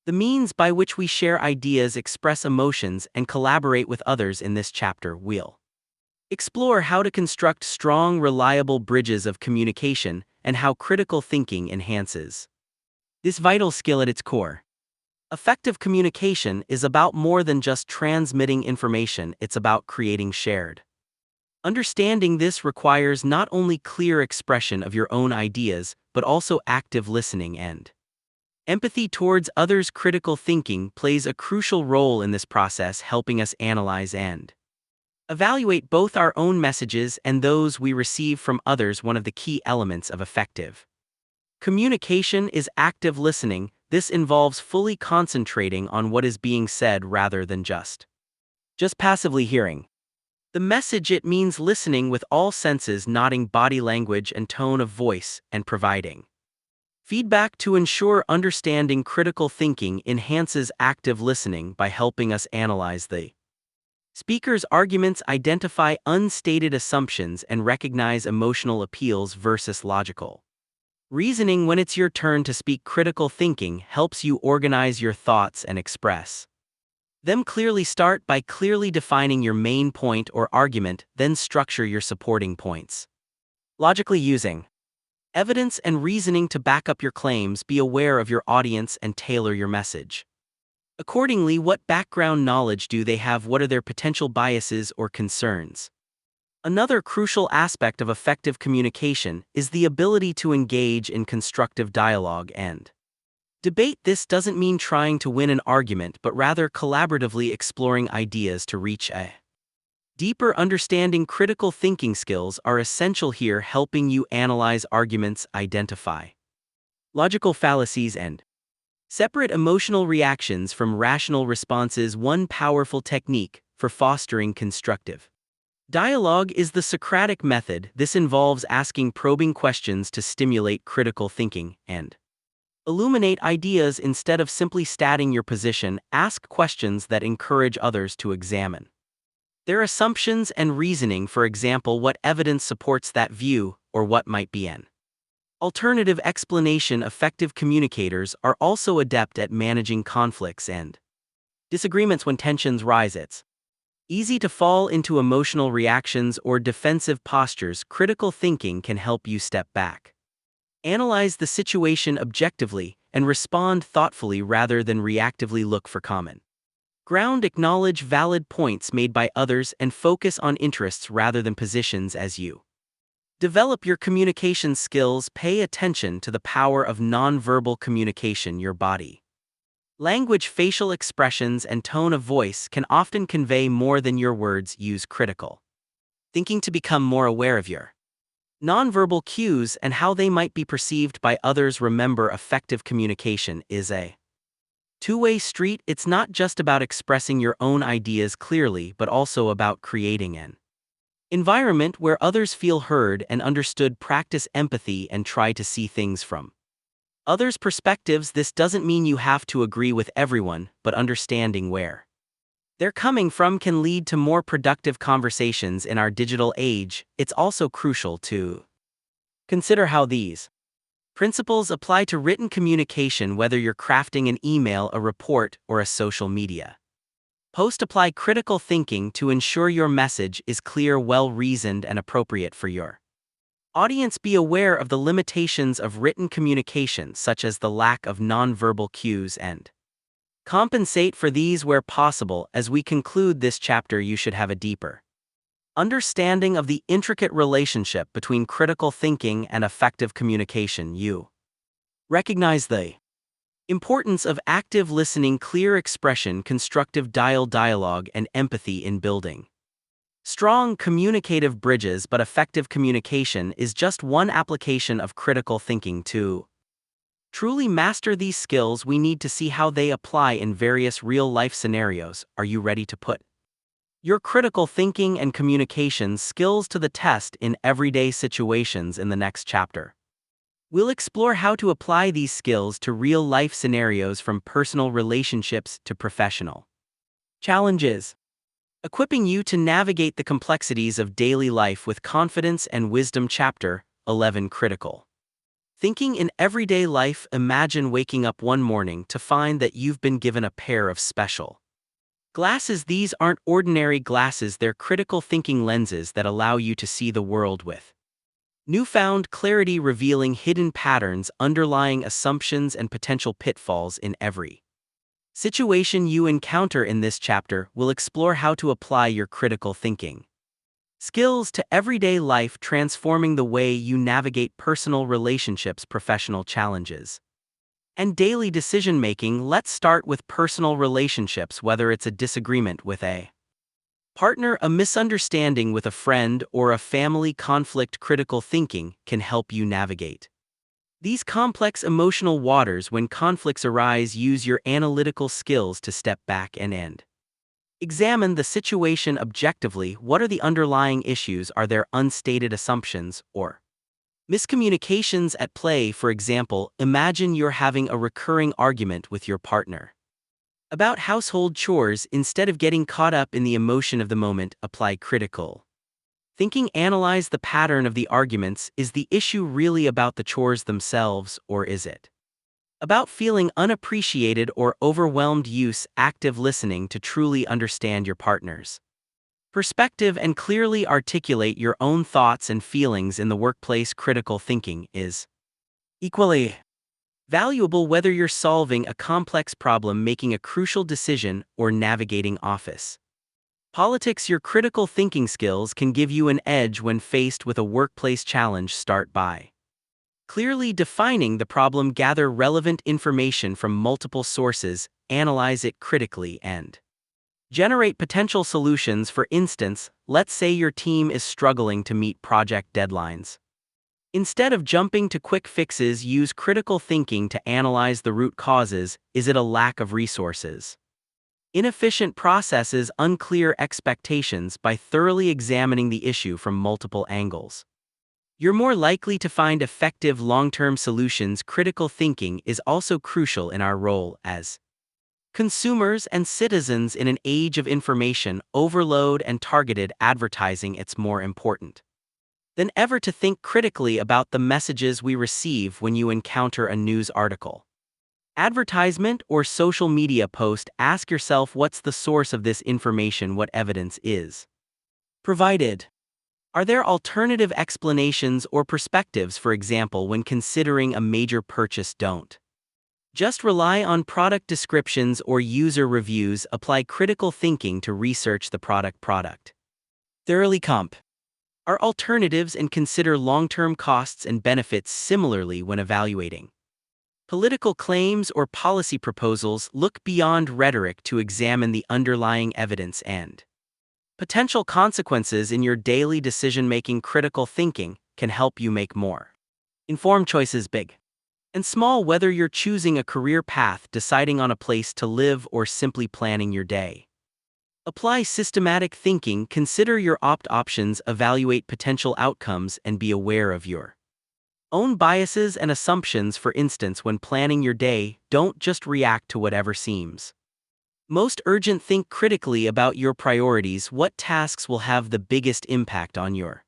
the means by which we share ideas, express emotions, and collaborate with others. In this chapter, we'll explore how to construct strong, reliable bridges of communication and how critical thinking enhances this vital skill. At its core, effective communication is about more than just transmitting information. It's about creating shared understanding. This requires not only clear expression of your own ideas, but also active listening and empathy towards others. Critical thinking plays a crucial role in this process, helping us analyze and evaluate both our own messages and those we receive from others. One of the key elements of effective communication is active listening. This involves fully concentrating on what is being said rather than just passively hearing the message. It means listening with all senses, noting body language and tone of voice, and providing feedback to ensure understanding. Critical thinking enhances active listening by helping us analyze the speaker's arguments, identify unstated assumptions, and recognize emotional appeals versus logical reasoning. When it's your turn to speak, critical thinking helps you organize your thoughts and express them clearly. Start by clearly defining your main point or argument, then structure your supporting points logically using evidence and reasoning to back up your claims. Be aware of your audience and tailor your message accordingly. What background knowledge do they have? What are their potential biases or concerns? Another crucial aspect of effective communication is the ability to engage in constructive dialogue and debate. This doesn't mean trying to win an argument, but rather collaboratively exploring ideas to reach a deeper understanding. Critical thinking skills are essential here, helping you analyze arguments, identify logical fallacies, and separate emotional reactions from rational responses. One powerful technique for fostering constructive dialogue is the Socratic method. This involves asking probing questions to stimulate critical thinking and illuminate ideas. Instead of simply stating your position, ask questions that encourage others to examine their assumptions and reasoning. For example, what evidence supports that view, or what might be an alternative explanation? Effective communicators are also adept at managing conflicts and disagreements. When tensions rise, it's easy to fall into emotional reactions or defensive postures. Critical thinking can help you step back, analyze the situation objectively, and respond thoughtfully rather than reactively. Look for common ground, acknowledge valid points made by others, and focus on interests rather than positions. As you develop your communication skills, pay attention to the power of nonverbal communication. Your body language, facial expressions, and tone of voice can often convey more than your words. Use critical thinking to become more aware of your nonverbal cues and how they might be perceived by others. Remember, effective communication is a two-way street. It's not just about expressing your own ideas clearly, but also about creating an environment where others feel heard and understood. Practice empathy and try to see things from others' perspectives. This doesn't mean you have to agree with everyone, but understanding where they're coming from can lead to more productive conversations. In our digital age, it's also crucial to Consider how these principles apply to written communication, whether you're crafting an email, a report, or a social media post. Apply critical thinking to ensure your message is clear, well-reasoned, and appropriate for your audience. Be aware of the limitations of written communication, such as the lack of nonverbal cues, and compensate for these where possible. As we conclude this chapter, you should have a deeper understanding of the intricate relationship between critical thinking and effective communication. You recognize the importance of active listening, clear expression, constructive dialogue, and empathy in building strong communicative bridges. But effective communication is just one application of critical thinking. To truly master these skills, we need to see how they apply in various real-life scenarios. Are you ready to put your critical thinking and communication skills to the test in everyday situations? In the next chapter, we'll explore how to apply these skills to real-life scenarios, from personal relationships to professional challenges, equipping you to navigate the complexities of daily life with confidence and wisdom. Chapter 11: Critical Thinking in Everyday Life. Imagine waking up one morning to find that you've been given a pair of special glasses. These aren't ordinary glasses, they're critical thinking lenses that allow you to see the world with newfound clarity, revealing hidden patterns, underlying assumptions, and potential pitfalls in every situation you encounter. In this chapter, we'll explore how to apply your critical thinking skills to everyday life, transforming the way you navigate personal relationships, professional challenges, and daily decision-making. Let's start with personal relationships. Whether it's a disagreement with a partner, a misunderstanding with a friend, or a family conflict, critical thinking can help you navigate these complex emotional waters. When conflicts arise, use your analytical skills to step back and examine the situation objectively. What are the underlying issues? Are there unstated assumptions or miscommunications at play? For example, imagine you're having a recurring argument with your partner about household chores. Instead of getting caught up in the emotion of the moment, apply critical thinking. Analyze the pattern of the arguments. Is the issue really about the chores themselves, or is it about feeling unappreciated or overwhelmed? Use active listening to truly understand your partner's perspective and clearly articulate your own thoughts and feelings. In the workplace, critical thinking is equally valuable, whether you're solving a complex problem, making a crucial decision, or navigating office politics. Your critical thinking skills can give you an edge when faced with a workplace challenge. Start by clearly defining the problem. Gather relevant information from multiple sources, analyze it critically, and generate potential solutions. For instance, let's say your team is struggling to meet project deadlines. Instead of jumping to quick fixes, use critical thinking to analyze the root causes. Is it a lack of resources, inefficient processes, unclear expectations? By thoroughly examining the issue from multiple angles, you're more likely to find effective long-term solutions. Critical thinking is also crucial in our role as consumers and citizens. In an age of information overload and targeted advertising, it's more important than ever to think critically about the messages we receive. When you encounter a news article, advertisement, or social media post, ask yourself, what's the source of this information? What evidence is provided? Are there alternative explanations or perspectives? For example, when considering a major purchase, don't just rely on product descriptions or user reviews. Apply critical thinking to research the product thoroughly. Are alternatives and consider long-term costs and benefits. Similarly, when evaluating political claims or policy proposals, look beyond rhetoric to examine the underlying evidence and potential consequences. In your daily decision-making, critical thinking can help you make more informed choices, big and small. Whether you're choosing a career path, deciding on a place to live, or simply planning your day, apply systematic thinking. Consider your options, evaluate potential outcomes, and be aware of your own biases and assumptions. For instance, when planning your day, don't just react to whatever seems most urgent. Think critically about your priorities. What tasks will have the biggest impact on your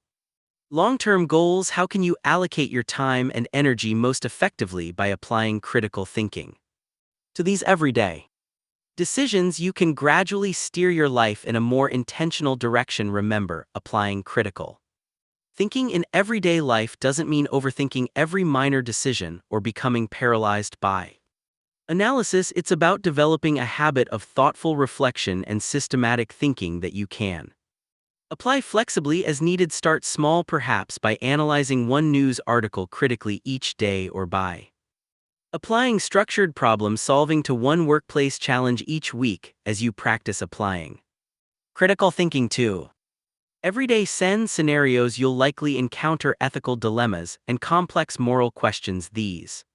Long-term goals: how can you allocate your time and energy most effectively by applying critical thinking to these everyday decisions? You can gradually steer your life in a more intentional direction. Remember, applying critical thinking in everyday life doesn't mean overthinking every minor decision or becoming paralyzed by analysis. It's about developing a habit of thoughtful reflection and systematic thinking that you can apply flexibly as needed. Start small, perhaps by analyzing one news article critically each day, or by applying structured problem solving to one workplace challenge each week. As you practice applying critical thinking to everyday scenarios, you'll likely encounter ethical dilemmas and complex moral questions. These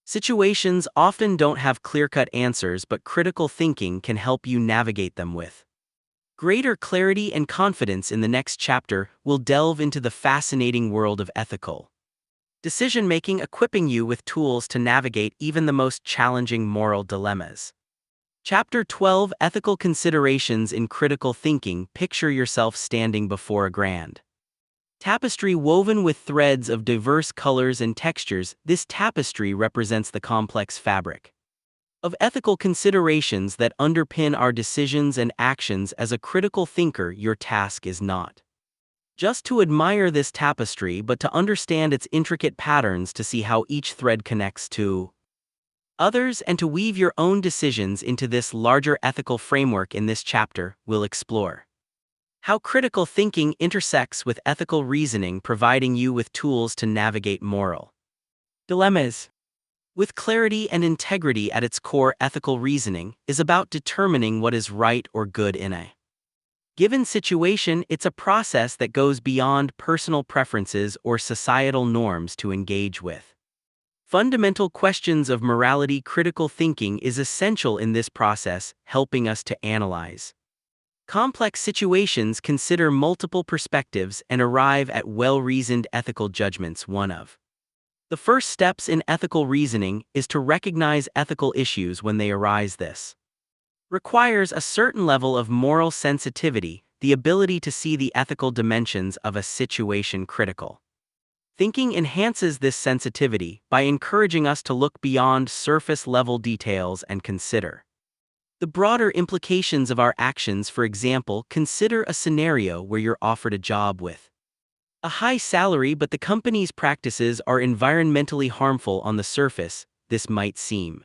situations often don't have clear-cut answers, but critical thinking can help you navigate them with greater clarity and confidence. In the next chapter, we'll delve into the fascinating world of ethical decision-making, equipping you with tools to navigate even the most challenging moral dilemmas. Chapter 12: Ethical Considerations in Critical Thinking. Picture yourself standing before a grand tapestry woven with threads of diverse colors and textures. This tapestry represents the complex fabric of ethical considerations that underpin our decisions and actions. As a critical thinker, your task is not just to admire this tapestry, but to understand its intricate patterns, to see how each thread connects to others, and to weave your own decisions into this larger ethical framework. In this chapter, we'll explore how critical thinking intersects with ethical reasoning, providing you with tools to navigate moral dilemmas with clarity and integrity. At its core, ethical reasoning is about determining what is right or good in a given situation. It's a process that goes beyond personal preferences or societal norms to engage with fundamental questions of morality. Critical thinking is essential in this process, helping us to analyze complex situations, consider multiple perspectives, and arrive at well-reasoned ethical judgments. One of the first steps in ethical reasoning is to recognize ethical issues when they arise. This requires a certain level of moral sensitivity, the ability to see the ethical dimensions of a situation. Critical thinking enhances this sensitivity by encouraging us to look beyond surface-level details and consider the broader implications of our actions. For example, consider a scenario where you're offered a job with a high salary, but the company's practices are environmentally harmful. On the surface, this might seem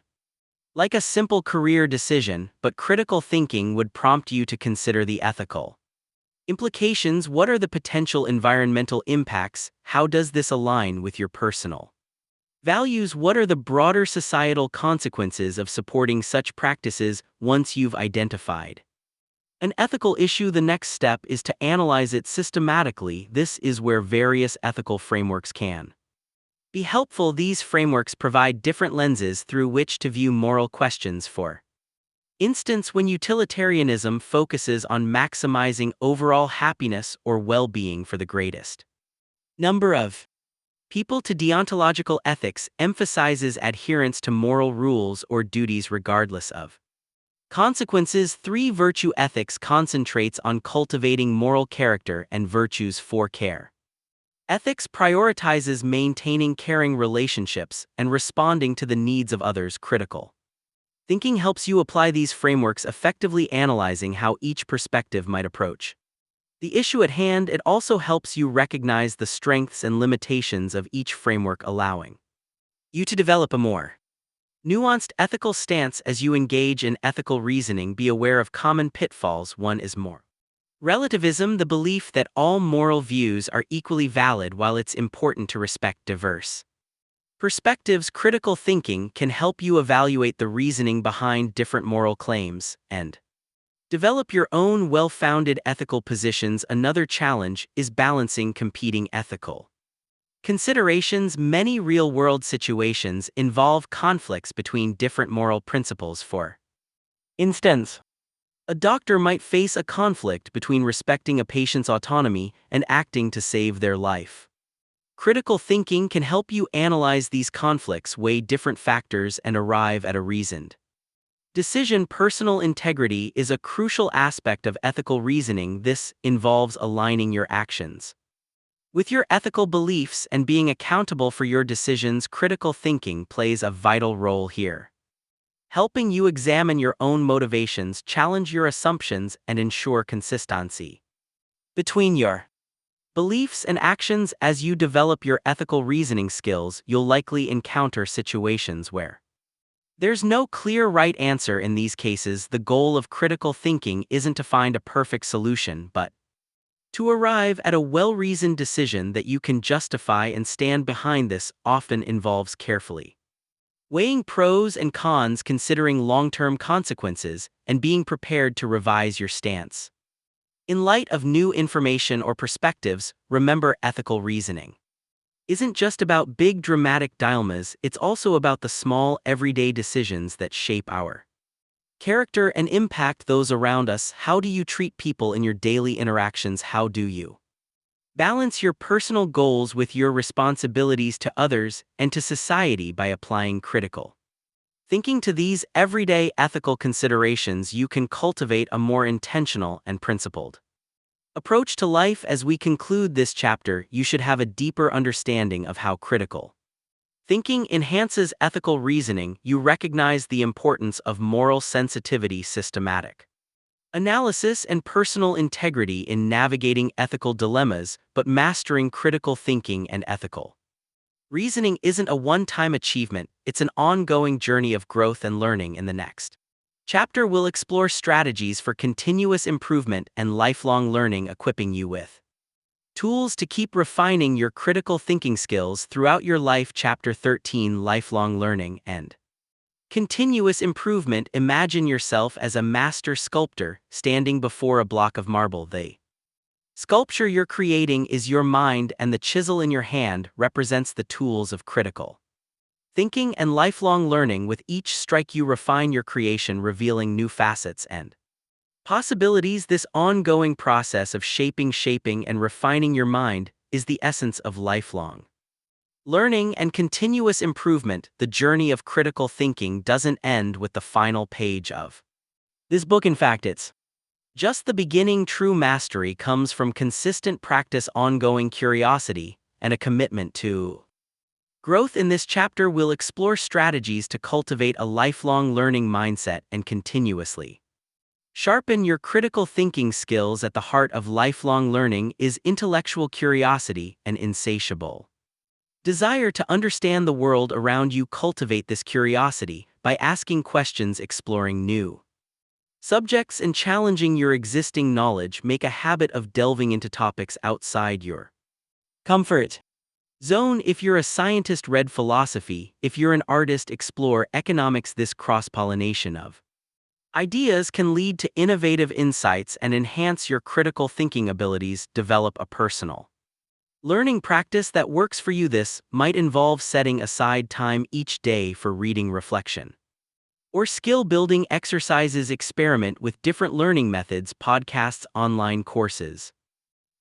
like a simple career decision, but critical thinking would prompt you to consider the ethical implications. What are the potential environmental impacts? How does this align with your personal values? What are the broader societal consequences of supporting such practices? Once you've identified an ethical issue, the next step is to analyze it systematically. This is where various ethical frameworks can be helpful. These frameworks provide different lenses through which to view moral questions. For instance, when utilitarianism focuses on maximizing overall happiness or well-being for the greatest number of people, to deontological ethics emphasizes adherence to moral rules or duties regardless of consequences. 3. Virtue ethics concentrates on cultivating moral character and virtues. 4. Care ethics prioritizes maintaining caring relationships and responding to the needs of others. Critical thinking helps you apply these frameworks effectively, analyzing how each perspective might approach the issue at hand. It also helps you recognize the strengths and limitations of each framework, allowing you to develop a more nuanced ethical stance as you engage in ethical reasoning. Be aware of common pitfalls. One is more relativism, the belief that all moral views are equally valid. While it's important to respect diverse perspectives, critical thinking can help you evaluate the reasoning behind different moral claims and develop your own well-founded ethical positions. Another challenge is balancing competing ethical considerations. Many real-world situations involve conflicts between different moral principles. For instance, a doctor might face a conflict between respecting a patient's autonomy and acting to save their life. Critical thinking can help you analyze these conflicts, weigh different factors, and arrive at a reasoned decision. Personal integrity is a crucial aspect of ethical reasoning. This involves aligning your actions With your ethical beliefs and being accountable for your decisions, critical thinking plays a vital role here, helping you examine your own motivations, challenge your assumptions, and ensure consistency between your beliefs and actions. As you develop your ethical reasoning skills, you'll likely encounter situations where there's no clear right answer. In these cases, the goal of critical thinking isn't to find a perfect solution, but to arrive at a well-reasoned decision that you can justify and stand behind. This often involves carefully weighing pros and cons, considering long-term consequences, and being prepared to revise your stance in light of new information or perspectives. Remember, ethical reasoning isn't just about big dramatic dilemmas, it's also about the small, everyday decisions that shape our character and impact those around us. How do you treat people in your daily interactions? How do you balance your personal goals with your responsibilities to others and to society? By applying critical thinking to these everyday ethical considerations, you can cultivate a more intentional and principled approach to life. As we conclude this chapter, you should have a deeper understanding of how critical thinking enhances ethical reasoning. You recognize the importance of moral sensitivity, systematic analysis, and personal integrity in navigating ethical dilemmas. But mastering critical thinking and ethical reasoning isn't a one-time achievement, it's an ongoing journey of growth and learning. In the next chapter, we'll explore strategies for continuous improvement and lifelong learning, equipping you with tools to keep refining your critical thinking skills throughout your life. Chapter 13: Lifelong Learning and Continuous Improvement. Imagine yourself as a master sculptor standing before a block of marble. The sculpture you're creating is your mind, and the chisel in your hand represents the tools of critical thinking and lifelong learning. With each strike, you refine your creation, revealing new facets and possibilities. This ongoing process of shaping, and refining your mind is the essence of lifelong learning and continuous improvement. The journey of critical thinking doesn't end with the final page of this book. In fact, it's just the beginning. True mastery comes from consistent practice, ongoing curiosity, and a commitment to growth. In this chapter, we'll explore strategies to cultivate a lifelong learning mindset and continuously sharpen your critical thinking skills. At the heart of lifelong learning is intellectual curiosity, an insatiable desire to understand the world around you. Cultivate this curiosity by asking questions, exploring new subjects, and challenging your existing knowledge. Make a habit of delving into topics outside your comfort zone. If you're a scientist, read philosophy. If you're an artist, explore economics. This cross-pollination of ideas can lead to innovative insights and enhance your critical thinking abilities. Develop a personal learning practice that works for you. This might involve setting aside time each day for reading, reflection, or skill-building exercises. Experiment with different learning methods, podcasts, online courses,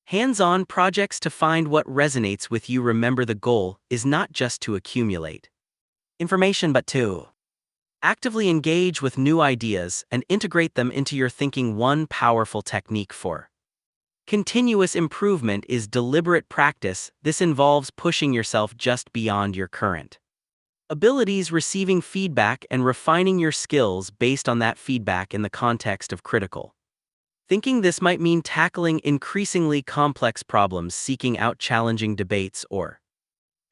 hands-on projects to find what resonates with you. Remember, the goal is not just to accumulate information, but to actively engage with new ideas and integrate them into your thinking. One powerful technique for continuous improvement is deliberate practice. This involves pushing yourself just beyond your current abilities, receiving feedback, and refining your skills based on that feedback. In the context of critical thinking, this might mean tackling increasingly complex problems, seeking out challenging debates, or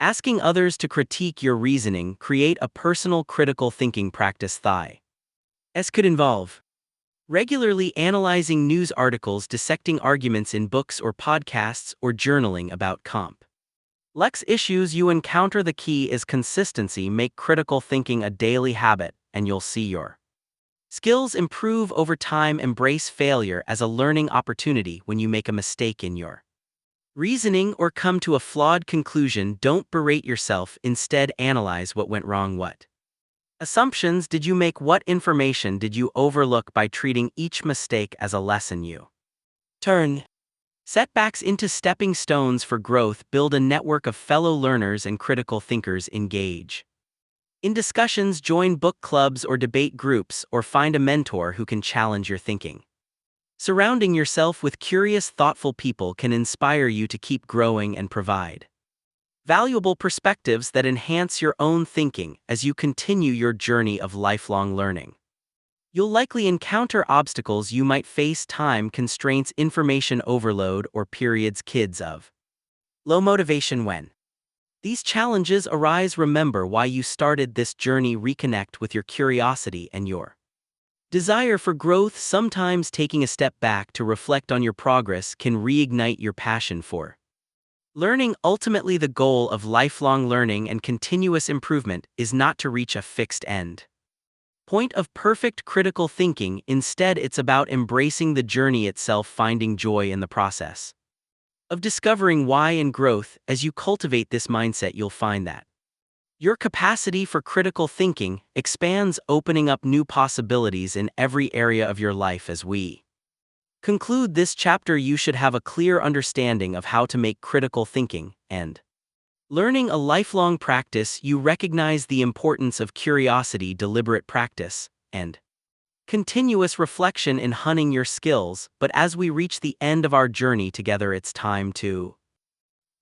asking others to critique your reasoning. Create a personal critical thinking practice. This could involve regularly analyzing news articles, dissecting arguments in books or podcasts, or journaling about complex issues you encounter. The key is consistency. Make critical thinking a daily habit, and you'll see your skills improve over time. Embrace failure as a learning opportunity. When you make a mistake in your reasoning or come to a flawed conclusion, don't berate yourself. Instead, analyze what went wrong. What assumptions did you make? What information did you overlook? By treating each mistake as a lesson, you turn setbacks into stepping stones for growth. Build a network of fellow learners and critical thinkers. Engage in discussions, join book clubs or debate groups, or find a mentor who can challenge your thinking. Surrounding yourself with curious, thoughtful people can inspire you to keep growing and provide valuable perspectives that enhance your own thinking as you continue your journey of lifelong learning. You'll likely encounter obstacles you might face: time constraints, information overload, or periods kids of low motivation. When these challenges arise, remember why you started this journey. Reconnect with your curiosity and your desire for growth. Sometimes taking a step back to reflect on your progress can reignite your passion for learning. Ultimately, the goal of lifelong learning and continuous improvement is not to reach a fixed end point of perfect critical thinking. Instead, it's about embracing the journey itself, finding joy in the process of discovering why and growth. As you cultivate this mindset, you'll find that your capacity for critical thinking expands, opening up new possibilities in every area of your life. As we conclude this chapter, you should have a clear understanding of how to make critical thinking and learning a lifelong practice. You recognize the importance of curiosity, deliberate practice, and continuous reflection in honing your skills. But as we reach the end of our journey together, it's time to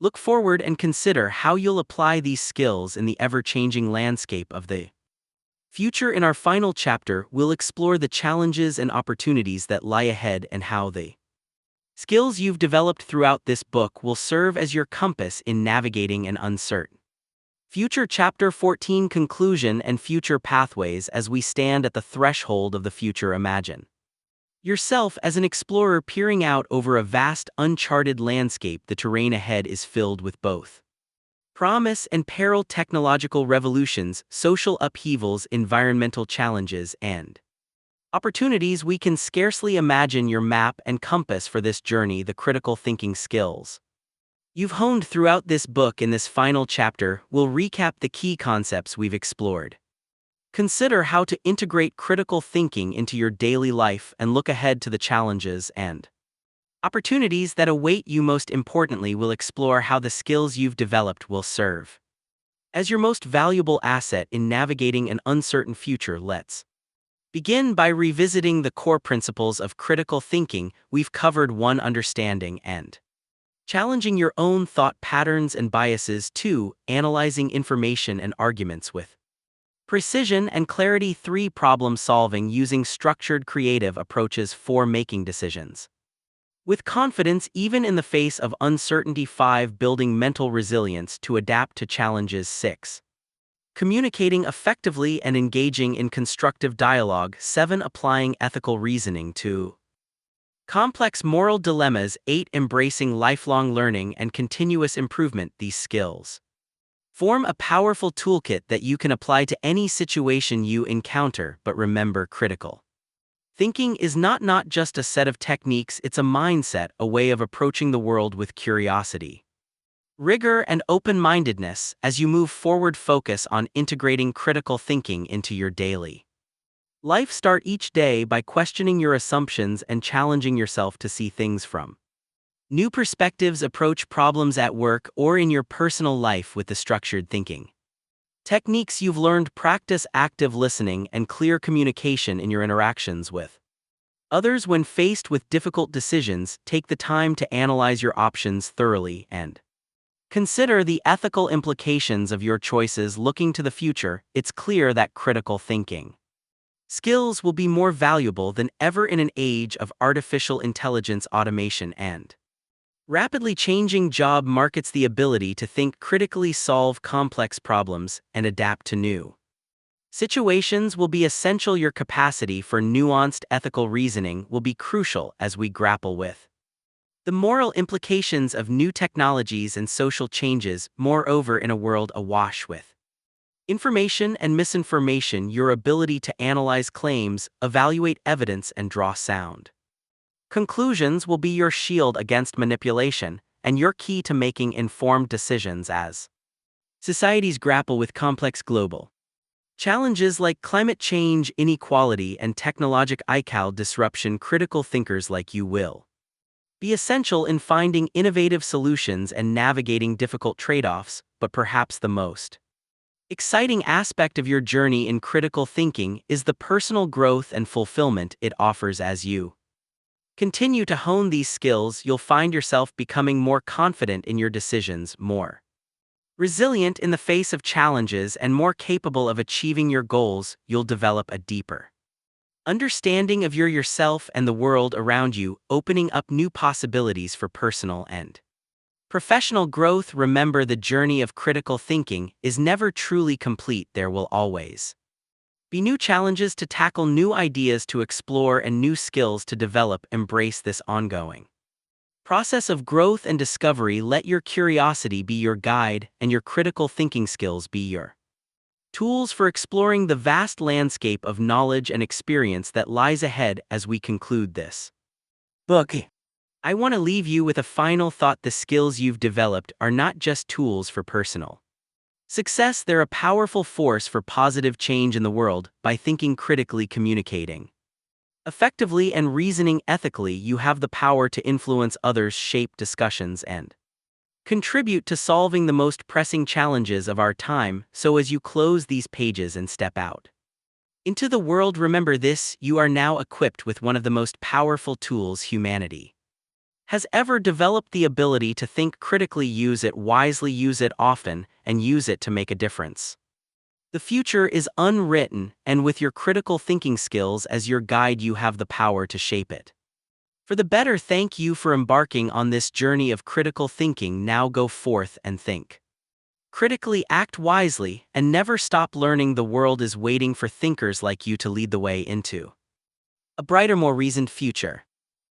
look forward and consider how you'll apply these skills in the ever-changing landscape of the future. In our final chapter, we'll explore the challenges and opportunities that lie ahead and how the skills you've developed throughout this book will serve as your compass in navigating an uncertain future. Chapter 14: Conclusion and Future Pathways. As we stand at the threshold of the future, imagine yourself as an explorer peering out over a vast, uncharted landscape. The terrain ahead is filled with both promise and peril: technological revolutions, social upheavals, environmental challenges, and opportunities we can scarcely imagine. Your map and compass for this journey, the critical thinking skills you've honed throughout this book. In this final chapter, we'll recap the key concepts we've explored. Consider how to integrate critical thinking into your daily life and look ahead to the challenges and opportunities that await you. Most importantly, we'll explore how the skills you've developed will serve as your most valuable asset in navigating an uncertain future. Let's begin by revisiting the core principles of critical thinking. We've covered 1. Understanding and challenging your own thought patterns and biases. 2. Analyzing information and arguments with precision and clarity. 3. Problem solving, using structured, creative approaches. 4. Making decisions with confidence even in the face of uncertainty. 5. Building mental resilience to adapt to challenges. 6. Communicating effectively and engaging in constructive dialogue. 7. Applying ethical reasoning to complex moral dilemmas. 8. Embracing lifelong learning and continuous improvement. These skills form a powerful toolkit that you can apply to any situation you encounter. But remember, critical thinking is not just a set of techniques, it's a mindset, a way of approaching the world with curiosity, rigor, and open-mindedness. As you move forward, focus on integrating critical thinking into your daily life. Start each day by questioning your assumptions and challenging yourself to see things from new perspectives. Approach problems at work or in your personal life with the structured thinking techniques you've learned. Practice active listening and clear communication in your interactions with others. When faced with difficult decisions, take the time to analyze your options thoroughly and consider the ethical implications of your choices. Looking to the future, it's clear that critical thinking skills will be more valuable than ever in an age of artificial intelligence, automation, and rapidly changing job markets. The ability to think critically, solve complex problems, and adapt to new situations will be essential. Your capacity for nuanced ethical reasoning will be crucial as we grapple with the moral implications of new technologies and social changes. Moreover, in a world awash with information and misinformation, your ability to analyze claims, evaluate evidence, and draw sound conclusions will be your shield against manipulation and your key to making informed decisions. As societies grapple with complex global challenges like climate change, inequality, and technological disruption, critical thinkers like you will be essential in finding innovative solutions and navigating difficult trade-offs. But perhaps the most exciting aspect of your journey in critical thinking is the personal growth and fulfillment it offers. As you Continue to hone these skills, you'll find yourself becoming more confident in your decisions, more resilient in the face of challenges, and more capable of achieving your goals. You'll develop a deeper understanding of yourself and the world around you, opening up new possibilities for personal and professional growth. Remember, the journey of critical thinking is never truly complete. There will always be new challenges to tackle, new ideas to explore, and new skills to develop. Embrace this ongoing process of growth and discovery. Let your curiosity be your guide, and your critical thinking skills be your tools for exploring the vast landscape of knowledge and experience that lies ahead. As we conclude this book, I want to leave you with a final thought. The skills you've developed are not just tools for personal success, they're a powerful force for positive change in the world. By thinking critically, communicating effectively, and reasoning ethically, you have the power to influence others, shape discussions, and contribute to solving the most pressing challenges of our time. So as you close these pages and step out into the world, remember this: you are now equipped with one of the most powerful tools humanity has ever developed, the ability to think critically. Use it wisely, use it often, and use it to make a difference. The future is unwritten, and with your critical thinking skills as your guide, you have the power to shape it for the better. Thank you for embarking on this journey of critical thinking. Now go forth and think critically, act wisely, and never stop learning. The world is waiting for thinkers like you to lead the way into a brighter, more reasoned future.